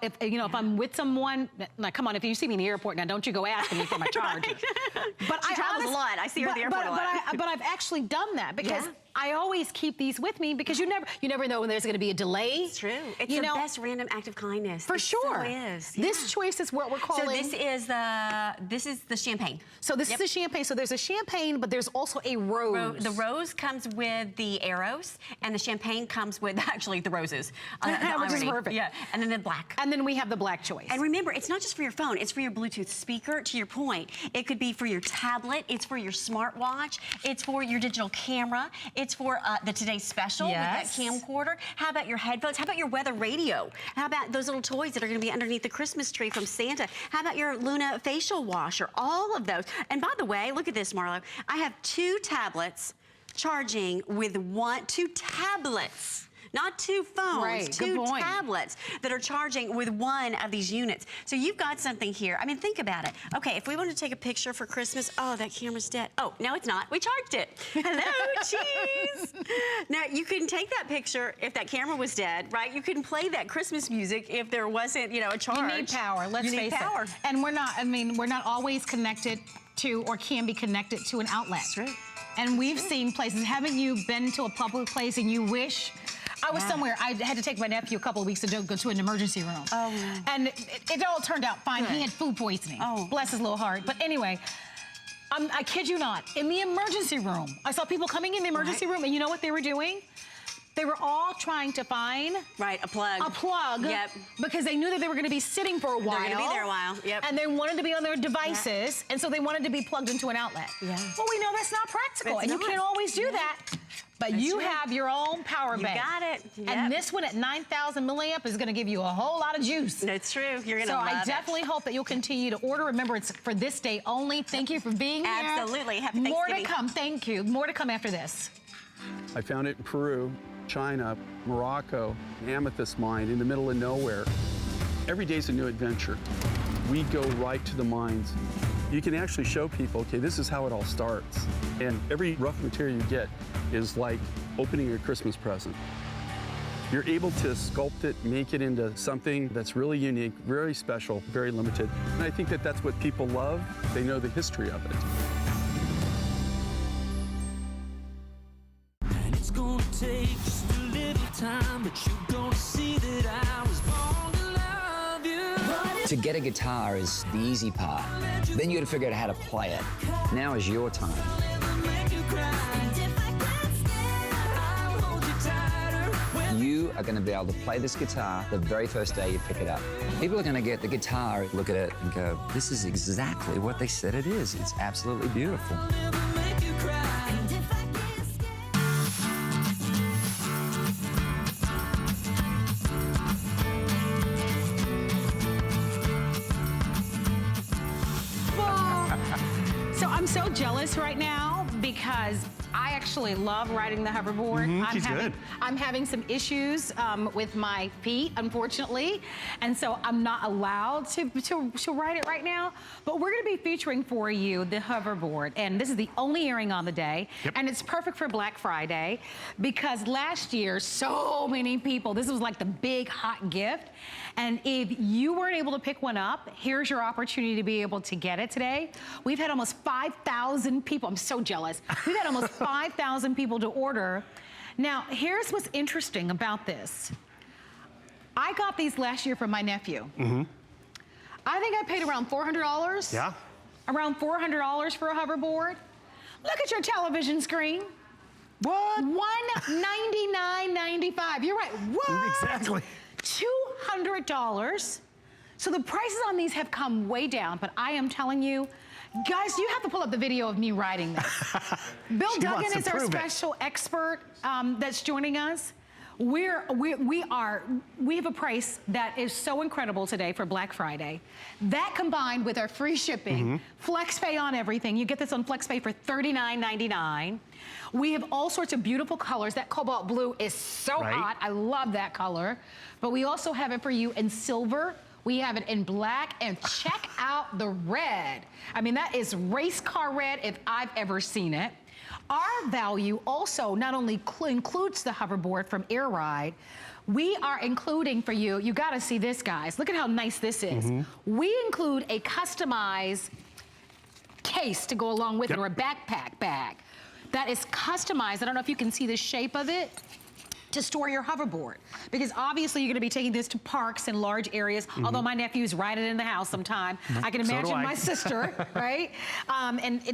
if I'm with someone, like, come on, if you see me in the airport now, don't you go asking me for my charger. But She travels a lot. I see her at the airport a lot. But I've actually done that because I always keep these with me because you never know when there's going to be a delay. It's true. It's the best random act of kindness. For sure. So is. This choice is what we're calling. So this is the champagne. So this is the champagne. So there's a champagne, but there's also a rose. The rose comes with the arrows, and the champagne comes with actually the roses. Which is perfect. Yeah. And then the black. And then we have the black choice. And remember, it's not just for your phone. It's for your Bluetooth speaker. To your point, it could be for your tablet. It's for your smartwatch. It's for your digital camera. It's for the Today's Special with that camcorder. How about your headphones? How about your weather radio? How about those little toys that are going to be underneath the Christmas tree from Santa? How about your Luna facial washer? All of those. And by the way, look at this, Marlo. I have 2 tablets charging with 2 tablets. Not 2 phones, right, 2 tablets that are charging with 1 of these units. So you've got something here. I mean, think about it. Okay, if we want to take a picture for Christmas, oh, that camera's dead. Oh, no, it's not. We charged it. Hello, cheese. Now, you can take that picture if that camera was dead, right? You can play that Christmas music if there wasn't, a charge. You need power, let's face it. And we're not always connected to or can be connected to an outlet. That's true. And we've seen places. Haven't you been to a public place and you wish? I was somewhere, I had to take my nephew a couple of weeks ago, go to an emergency room. Oh. And it all turned out fine. Good. He had food poisoning. Oh. Bless his little heart. But anyway, I kid you not, in the emergency room, I saw people coming in the emergency room, and you know what they were doing? They were all trying to find a plug. A plug. Yep. Because they knew that they were going to be sitting for a while. They're going to be there a while. Yep. And they wanted to be on their devices, and so they wanted to be plugged into an outlet. Yeah. Well, we know that's not practical, and you can't always do that. But you have your own power bank. You got it. Yep. And this one at 9,000 milliamp is going to give you a whole lot of juice. That's true. You're going to love it. So I definitely hope that you'll continue to order. Remember, it's for this day only. Thank you for being here. Absolutely. Happy Thanksgiving. More to come. Thank you. More to come after this. I found it in Peru, China, Morocco, an amethyst mine in the middle of nowhere. Every day's a new adventure. We go right to the mines. You can actually show people, okay, this is how it all starts. And every rough material you get is like opening a Christmas present. You're able to sculpt it, make it into something that's really unique, very special, very limited. And I think that that's what people love. They know the history of it. And it's gonna take just a little time, but you're gonna see that I was born to love you. To get a guitar is the easy part. Then you got to figure out how to play it. Now is your time. You are going to be able to play this guitar the very first day you pick it up. People are going to get the guitar, look at it, and go, this is exactly what they said it is. It's absolutely beautiful. So I'm so jealous right now because I actually love riding the hoverboard. I'm having some issues with my feet, unfortunately, and so I'm not allowed to ride it right now. But we're going to be featuring for you the hoverboard, and this is the only airing on the day, and it's perfect for Black Friday because last year so many people. This was like the big hot gift, and if you weren't able to pick one up, here's your opportunity to be able to get it today. We've had almost 5,000 people. I'm so jealous. We've had almost 5,000 people to order. Now, here's what's interesting about this. I got these last year from my nephew. I think I paid around $400. Yeah. Around $400 for a hoverboard. Look at your television screen. What? $199.95. You're right. What? Exactly. $200. So the prices on these have come way down, but I am telling you, guys, you have to pull up the video of me riding this. Bill Duggan is our special expert that's joining us. we have a price that is so incredible today for Black Friday. That combined with our free shipping, flex pay on everything. You get this on flex pay for $39.99. We have all sorts of beautiful colors. That cobalt blue is so hot. I love that color. But we also have it for you in silver. We have it in black, and check out the red. I mean, that is race car red if I've ever seen it. Our value also not only includes the hoverboard from Air Ride, we are including for you, you gotta see this, guys. Look at how nice this is. We include a customized case to go along with it, or a backpack bag that is customized. I don't know if you can see the shape of it, to store your hoverboard. Because obviously you're gonna be taking this to parks and large areas, although my nephews ride it in the house sometime. I can imagine my sister, right?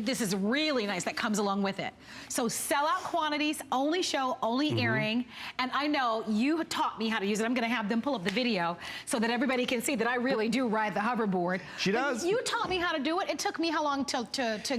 This is really nice that comes along with it. So sellout quantities, only show, only airing, and I know you taught me how to use it. I'm gonna have them pull up the video so that everybody can see that I really do ride the hoverboard. She does. You taught me how to do it. It took me how long to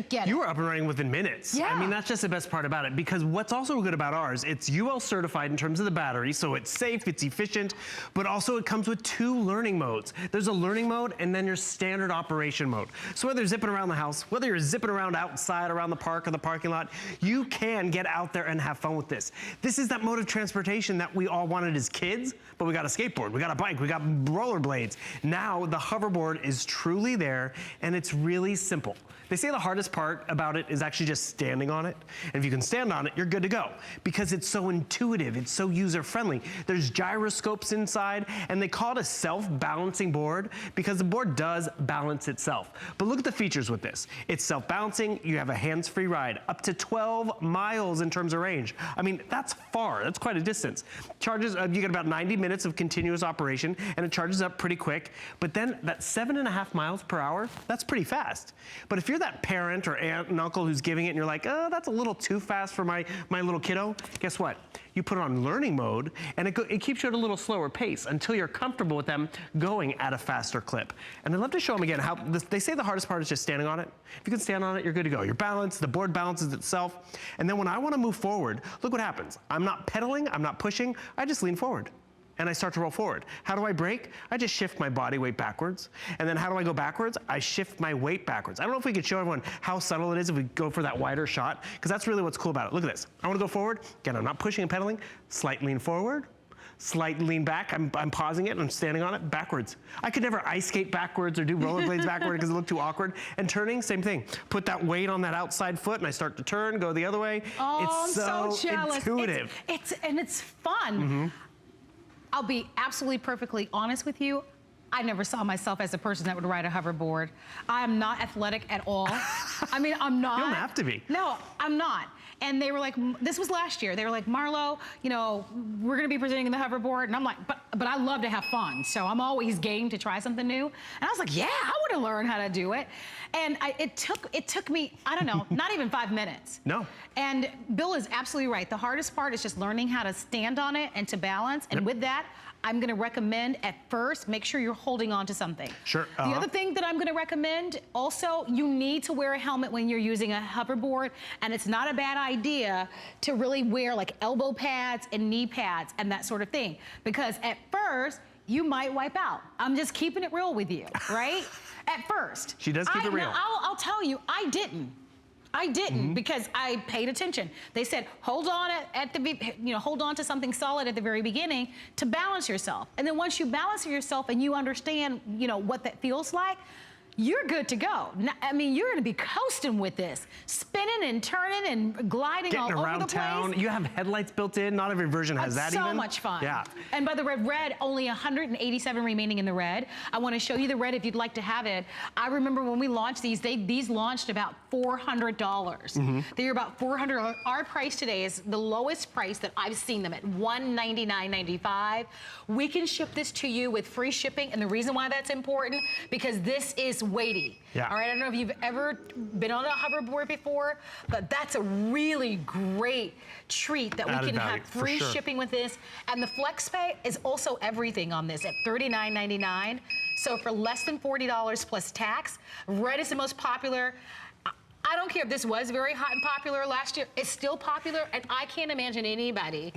get it? You were up and running within minutes. Yeah. I mean, that's just the best part about it, because what's also good about ours, it's UL certified in terms of the battery, so it's safe, it's efficient, but also it comes with 2 learning modes. There's a learning mode and then your standard operation mode. So whether you're zipping around the house, whether you're zipping around outside around the park or the parking lot, you can get out there and have fun with this. This is that mode of transportation that we all wanted as kids, but we got a skateboard, we got a bike, we got rollerblades. Now the hoverboard is truly there, and it's really simple. They say the hardest part about it is actually just standing on it. And if you can stand on it, you're good to go, because it's so intuitive, it's so user-friendly. There's gyroscopes inside, and they call it a self-balancing board because the board does balance itself. But look at the features with this. It's self-balancing, you have a hands-free ride, up to 12 miles in terms of range. I mean, that's far, that's quite a distance. Charges, you get about 90 minutes of continuous operation, and it charges up pretty quick. But then that 7.5 miles per hour, that's pretty fast. But if you're that parent or aunt and uncle who's giving it and you're like, oh, that's a little too fast for my little kiddo, guess what? You put it on learning mode, and it keeps you at a little slower pace until you're comfortable with them going at a faster clip. And I'd love to show them again how they say the hardest part is just standing on it. If you can stand on it, you're good to go. You're balanced, the board balances itself. And then when I want to move forward, look what happens. I'm not pedaling, I'm not pushing, I just lean forward. And I start to roll forward. How do I brake? I just shift my body weight backwards. And then how do I go backwards? I shift my weight backwards. I don't know if we could show everyone how subtle it is if we go for that wider shot, because that's really what's cool about it. Look at this. I want to go forward. Again, I'm not pushing and pedaling. Slight lean forward. Slight lean back. I'm pausing it and I'm standing on it backwards. I could never ice skate backwards or do rollerblades backward because it looked too awkward. And turning, same thing. Put that weight on that outside foot and I start to turn, go the other way. Oh, it's I'm so jealous. intuitive. It's fun. I'll be absolutely perfectly honest with you. I never saw myself as a person that would ride a hoverboard. I am not athletic at all. I mean, I'm not. You don't have to be. No, I'm not. And they were like, this was last year. They were like, Marlo, you know, we're gonna be presenting the hoverboard. And I'm like, but I love to have fun. So I'm always game to try something new. And I was like, yeah, I wanna learn how to do it. And it took me, I don't know, not even 5 minutes. No. And Bill is absolutely right. The hardest part is just learning how to stand on it and to balance. And with that, I'm gonna recommend at first, make sure you're holding on to something. Sure. The other thing that I'm gonna recommend, also, you need to wear a helmet when you're using a hoverboard, and it's not a bad idea to really wear like elbow pads and knee pads and that sort of thing. Because at first, you might wipe out. I'm just keeping it real with you, right? At first. She does keep it real. I'll tell you, I didn't because I paid attention. They said, hold on hold on to something solid at the very beginning to balance yourself. And then once you balance yourself and you understand, what that feels like, you're good to go. I mean, you're gonna be coasting with this, spinning and turning and gliding all over the place. Getting around town. You have headlights built in. Not every version has that even. So much fun. Yeah. And by the way, red, only 187 remaining in the red. I want to show you the red if you'd like to have it. I remember when we launched these, these launched about $400. They were about $400. Our price today is the lowest price that I've seen them at $199.95. We can ship this to you with free shipping, and the reason why that's important, because this is weighty. Yeah. All right, I don't know if you've ever been on a hoverboard before, but that's a really great treat that we can have free shipping with this. And the flex pay is also everything on this at $39.99. So for less than $40 plus tax, red is the most popular. I don't care if this was very hot and popular last year, it's still popular, and I can't imagine anybody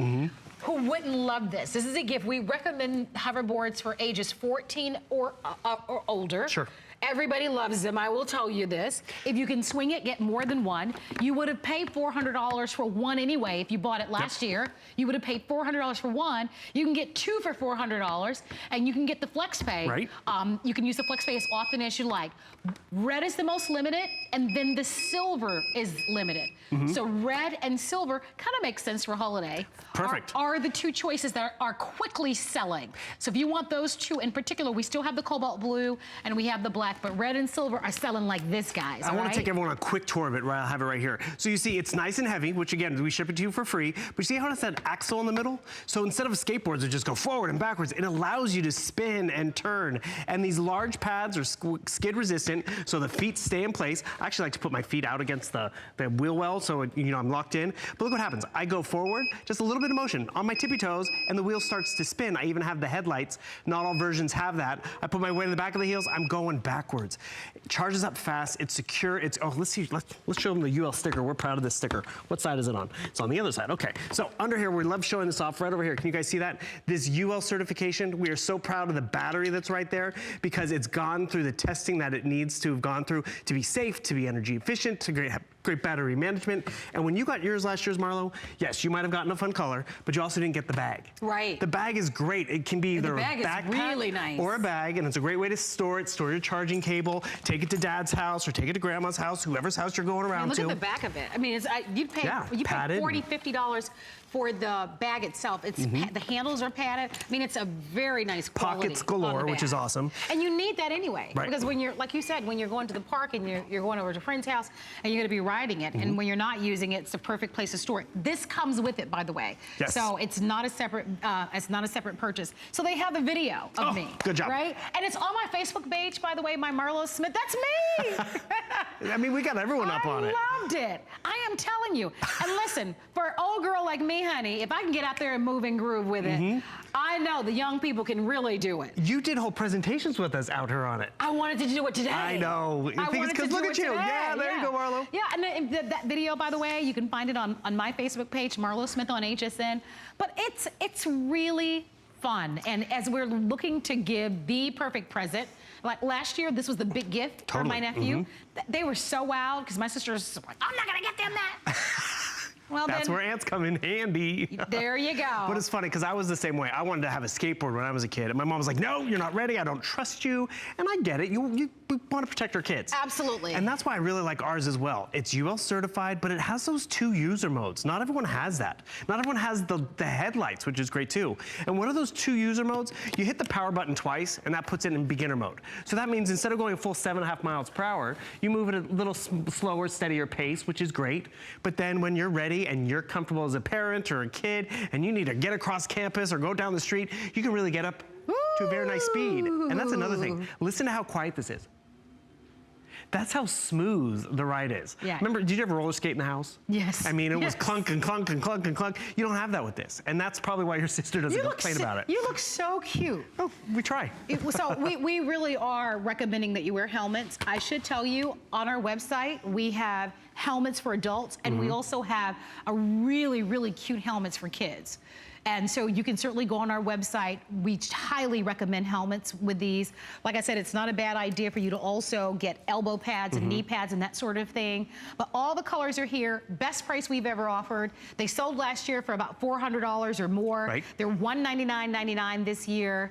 Who wouldn't love this? This is a gift. We recommend hoverboards for ages 14 or older. Sure. Everybody loves them, I will tell you this. If you can swing it, get more than one. You would have paid $400 for one anyway if you bought it last year. You would have paid $400 for one. You can get two for $400, and you can get the FlexPay. Right. You can use the FlexPay as often as you like. Red is the most limited, and then the silver is limited. So red and silver kind of makes sense for holiday. Perfect. Are the two choices that are quickly selling. So if you want those two in particular, we still have the cobalt blue and we have the black, but red and silver are selling like this, guys. I want to take everyone on a quick tour of it. Right, I'll have it right here. So you see, it's nice and heavy, which again, we ship it to you for free. But you see how it has that axle in the middle? So instead of skateboards that just go forward and backwards, it allows you to spin and turn. And these large pads are skid resistant, so the feet stay in place. I actually like to put my feet out against the wheel well, so I'm locked in. But look what happens. I go forward, just a little bit of motion on my tippy toes, and the wheel starts to spin. I even have the headlights. Not all versions have that. I put my weight in the back of the heels. I'm going backwards. It charges up fast. It's secure. It's let's see. Let's show them the UL sticker. We're proud of this sticker. What side is it on? It's on the other side. Okay. So under here, we love showing this off. Right over here. Can you guys see that? This UL certification. We are so proud of the battery that's right there because it's gone through the testing that it needs to have gone through to be safe, to be energy efficient, to have great battery management. And when you got yours last year, Marlo, yes, you might have gotten a fun color, but you also didn't get the bag. Right. The bag is great. It can be either a backpack really nice. or a bag, and it's a great way to store it, store your charging cable, take it to dad's house or take it to grandma's house, whoever's house you're going around to. Look at the back of it. I mean, you pay $40, $50 for the bag itself. It's the handles are padded. I mean, it's a very nice quality. Pockets galore, which is awesome. And you need that anyway, right. Because when you're, like you said, when you're going to the park and you're going over to a friend's house and you're going to be riding it, and when you're not using it, it's the perfect place to store it. This comes with it, by the way. Yes. So it's not a separate purchase. So they have a video of me. Good job. Right? And it's on my Facebook page, by the way, my Marlo Smith. That's me. I mean, we got everyone up on it. I loved it. I am telling you. And listen, for an old girl like me, honey, if I can get out there and move and groove with it, I know the young people can really do it. You did whole presentations with us out here on it. I wanted to do it today. I know. Because look at you. Yeah, there you go, Marlo. Yeah, and that video, by the way, you can find it on my Facebook page, Marlo Smith on HSN. But it's really fun. And as we're looking to give the perfect present, like last year, this was the big gift for my nephew. They were so wowed because my sister's like, I'm not going to get them that. Well, that's where ants come in handy. There you go. But it's funny because I was the same way. I wanted to have a skateboard when I was a kid. And my mom was like, no, you're not ready. I don't trust you. And I get it. We want to protect our kids. Absolutely. And that's why I really like ours as well. It's UL certified, but it has those 2 user modes. Not everyone has that. Not everyone has the headlights, which is great too. And one of those 2 user modes, you hit the power button twice and that puts it in beginner mode. So that means instead of going full 7.5 miles per hour, you move it a little slower, steadier pace, which is great. But then when you're ready and you're comfortable as a parent or a kid and you need to get across campus or go down the street, you can really get up to a very nice speed. And that's another thing. Listen to how quiet this is. That's how smooth the ride is. Yeah. Remember, did you ever roller skate in the house? Yes. I mean, it was clunk and clunk and clunk and clunk. You don't have that with this. And that's probably why your sister doesn't complain about it. You look so cute. Oh, we try. So we really are recommending that you wear helmets. I should tell you, on our website, we have helmets for adults, and we also have a really, really cute helmets for kids. And so you can certainly go on our website. We highly recommend helmets with these. Like I said, it's not a bad idea for you to also get elbow pads and knee pads and that sort of thing. But all the colors are here. Best price we've ever offered. They sold last year for about $400 or more. Right. They're $199.99 this year.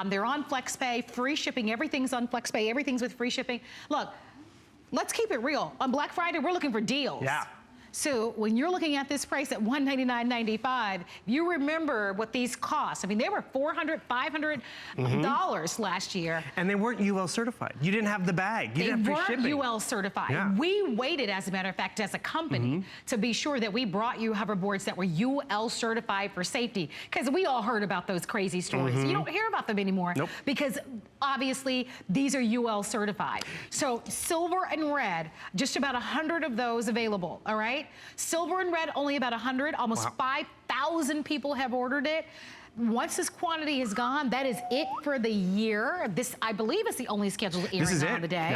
They're on FlexPay, free shipping. Everything's on FlexPay. Everything's with free shipping. Look, let's keep it real. On Black Friday, we're looking for deals. Yeah. So when you're looking at this price at $199.95, you remember what these cost. I mean, they were $400, $500 last year. And they weren't UL certified. You didn't have the bag. You didn't have free shipping. They weren't UL certified. Yeah. We waited, as a matter of fact, as a company to be sure that we brought you hoverboards that were UL certified for safety. Because we all heard about those crazy stories. You don't hear about them anymore. Nope. Because obviously these are UL certified. So silver and red, just about 100 of those available, all right? Silver and red, only about 100. Almost 5,000 people have ordered it. Once this quantity is gone, that is it for the year. This, I believe, is the only scheduled airing on the day.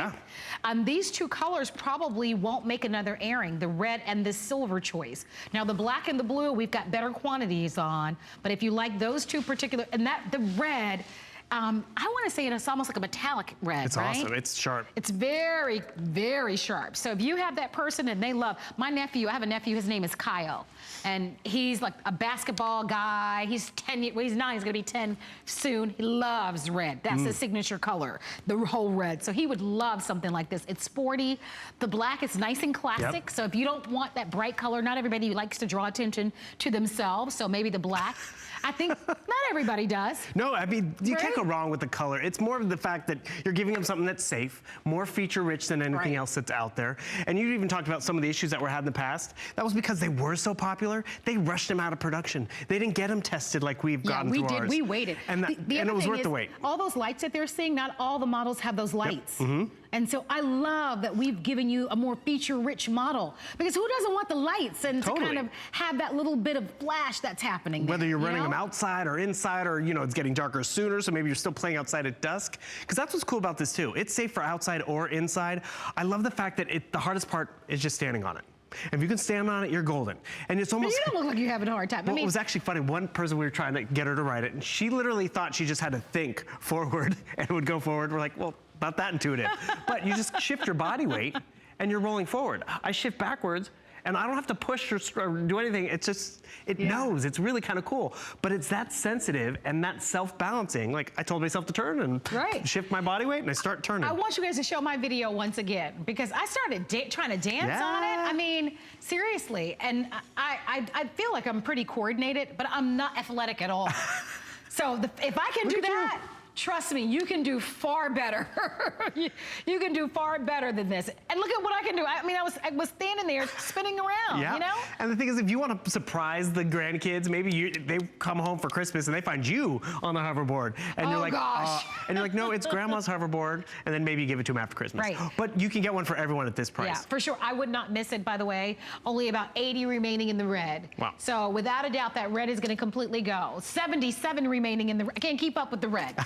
Yeah. These two colors probably won't make another airing, the red and the silver choice. Now, the black and the blue, we've got better quantities on, but if you like those two particular, and the red, I want to say it's almost like a metallic red, It's right? awesome. It's sharp. It's very, very sharp. So if you have that person and they love, my nephew, I have a nephew, his name is Kyle. And he's like a basketball guy. He's 10, well, he's 9, he's gonna be 10 soon. He loves red. That's his signature color, the whole red. So he would love something like this. It's sporty. The black is nice and classic. So if you don't want that bright color, not everybody likes to draw attention to themselves. So maybe the black. I think not everybody does. No, I mean, you Right? can't go wrong with the color. It's more of the fact that you're giving them something that's safe, more feature-rich than anything else that's out there. And you even talked about some of the issues that were had in the past. That was because they were so popular, they rushed them out of production. They didn't get them tested like we've gotten through ours. We waited. And, and it was worth the wait. All those lights that they're seeing, not all the models have those lights. And so I love that we've given you a more feature-rich model, because who doesn't want the lights and to kind of have that little bit of flash that's happening Whether there, you're you running know? them outside or inside, or it's getting darker sooner, so maybe you're still playing outside at dusk. Because that's what's cool about this too. It's safe for outside or inside. I love the fact that the hardest part is just standing on it. If you can stand on it, you're golden. And it's almost. But you don't look like you're having a hard time. Well, it was actually funny. One person, we were trying to get her to ride it, and she literally thought she just had to think forward and would go forward. We're like, well, not that intuitive. But you just shift your body weight and you're rolling forward. I shift backwards and I don't have to push or do anything. It's just, it knows. It's really kind of cool. But it's that sensitive and that self-balancing. Like, I told myself to turn and shift my body weight, and I start turning. I want you guys to show my video once again, because I started trying to dance on it. I mean, seriously. And I feel like I'm pretty coordinated, but I'm not athletic at all. So if I can do that, trust me, you can do far better. you can do far better than this. And look at what I can do. I mean, I was standing there spinning around, you know? And the thing is, if you want to surprise the grandkids, maybe they come home for Christmas and they find you on the hoverboard. And you're like, and you're like, no, it's grandma's hoverboard. And then maybe you give it to them after Christmas. Right. But you can get one for everyone at this price. Yeah, for sure. I would not miss it, by the way. Only about 80 remaining in the red. Wow. So without a doubt, that red is going to completely go. 77 remaining in the red. I can't keep up with the red.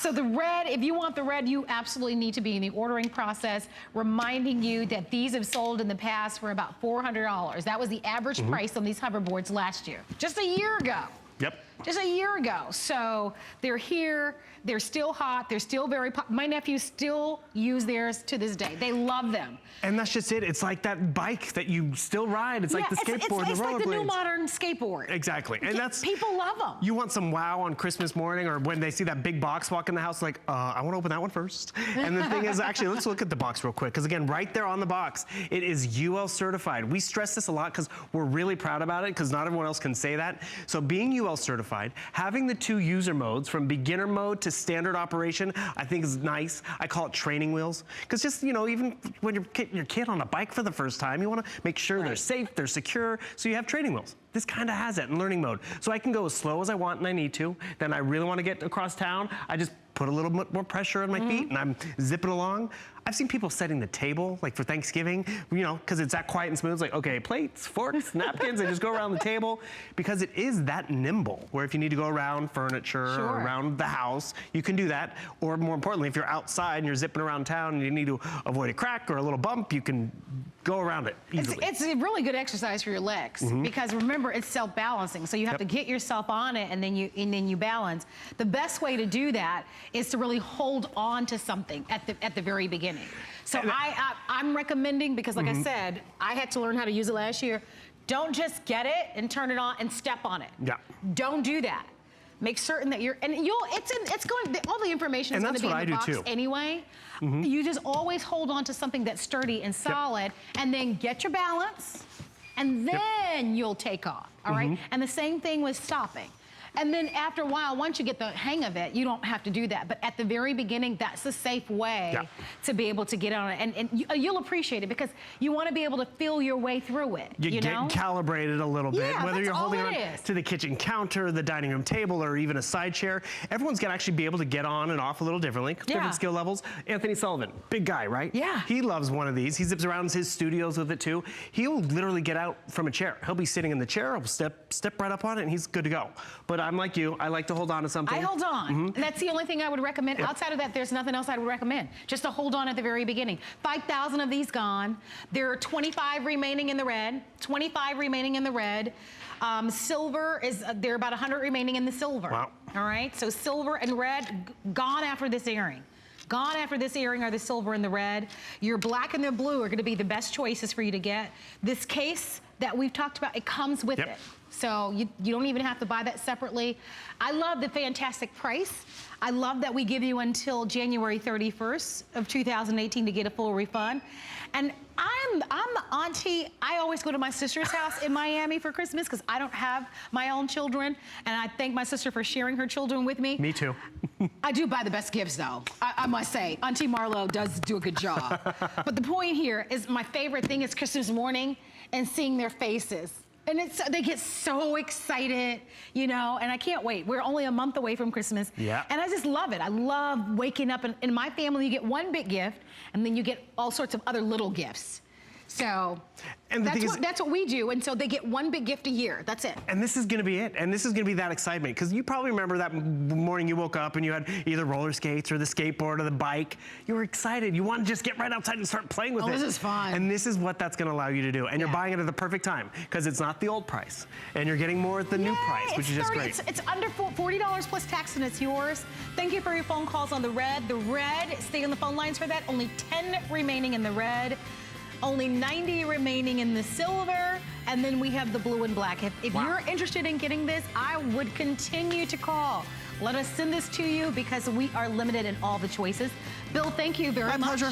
So the red, if you want the red, you absolutely need to be in the ordering process, reminding you that these have sold in the past for about $400. That was the average price on these hoverboards last year, just a year ago. Yep. Just a year ago. So they're here, they're still hot, they're still very my nephews still use theirs to this day. They love them. And that's just it. It's like that bike that you still ride. It's like the skateboard, the rollerblades. It's like the new modern skateboard. Exactly. And that's, people love them. You want some wow on Christmas morning, or when they see that big box walk in the house, like, I want to open that one first. And the thing is, actually, let's look at the box real quick, because again, right there on the box, it is UL certified. We stress this a lot because we're really proud about it, because not everyone else can say that. So being UL certified, having the 2 user modes from beginner mode to standard operation, I think is nice. I call it training wheels, because just, even when you're getting your kid on a bike for the first time, you want to make sure they're safe, they're secure, so you have training wheels. This kind of has it in learning mode. So I can go as slow as I want and I need to. Then I really want to get across town, I just put a little bit more pressure on my feet and I'm zipping along. I've seen people setting the table, like for Thanksgiving, because it's that quiet and smooth. It's like, okay, plates, forks, napkins, and just go around the table, because it is that nimble, where if you need to go around furniture or around the house, you can do that. Or more importantly, if you're outside and you're zipping around town and you need to avoid a crack or a little bump, you can go around it easily. It's a really good exercise for your legs, because remember, it's self-balancing. So you have to get yourself on it and then you balance. The best way to do that is to really hold on to something at the very beginning. So I'm recommending, because like I said, I had to learn how to use it last year. Don't just get it and turn it on and step on it. Yeah. Don't do that. Make certain that all the information is going to be in the box anyway. You just always hold on to something that's sturdy and solid, and then get your balance, and then you'll take off, all right? And the same thing with stopping. And then after a while, once you get the hang of it, you don't have to do that. But at the very beginning, that's the safe way to be able to get on it. And you'll appreciate it, because you want to be able to feel your way through it. You get calibrated a little bit, whether you're holding on to the kitchen counter, the dining room table, or even a side chair. Everyone's going to actually be able to get on and off a little differently, different skill levels. Anthony Sullivan, big guy, right? Yeah. He loves one of these. He zips around his studios with it too. He'll literally get out from a chair. He'll be sitting in the chair, he'll step right up on it, and he's good to go. But but I'm like you. I like to hold on to something. I hold on. And that's the only thing I would recommend. Yep. Outside of that, there's nothing else I would recommend. Just to hold on at the very beginning. 5,000 of these gone. There are 25 remaining in the red. 25 remaining in the red. Silver is, there are about 100 remaining in the silver. Wow. All right, so silver and red, gone after this earring. Gone after this earring are the silver and the red. Your black and the blue are gonna be the best choices for you to get. This case that we've talked about, it comes with it. So you don't even have to buy that separately. I love the fantastic price. I love that we give you until January 31st of 2018 to get a full refund. And I'm the auntie, I always go to my sister's house in Miami for Christmas because I don't have my own children. And I thank my sister for sharing her children with me. Me too. I do buy the best gifts though, I must say. Auntie Marlo does do a good job. But the point here is my favorite thing is Christmas morning and seeing their faces. And they get so excited, you know, and I can't wait. We're only a month away from Christmas. Yeah. And I just love it. I love waking up. In my family, you get one big gift, and then you get all sorts of other little gifts. So and that's what we do. And so they get one big gift a year. That's it. And this is gonna be it. And this is gonna be that excitement. Because you probably remember that morning you woke up and you had either roller skates or the skateboard or the bike. You were excited. You want to just get right outside and start playing with it. This is fun. And this is what that's gonna allow you to do. And you're buying it at the perfect time. Because it's not the old price. And you're getting more at the new price, which is just great. It's under $40 plus tax and it's yours. Thank you for your phone calls on the red. The red, stay on the phone lines for that. Only 10 remaining in the red. Only 90 remaining in the silver, and then we have the blue and black. If you're interested in getting this, I would continue to call. Let us send this to you because we are limited in all the choices. Bill, thank you very much. My pleasure.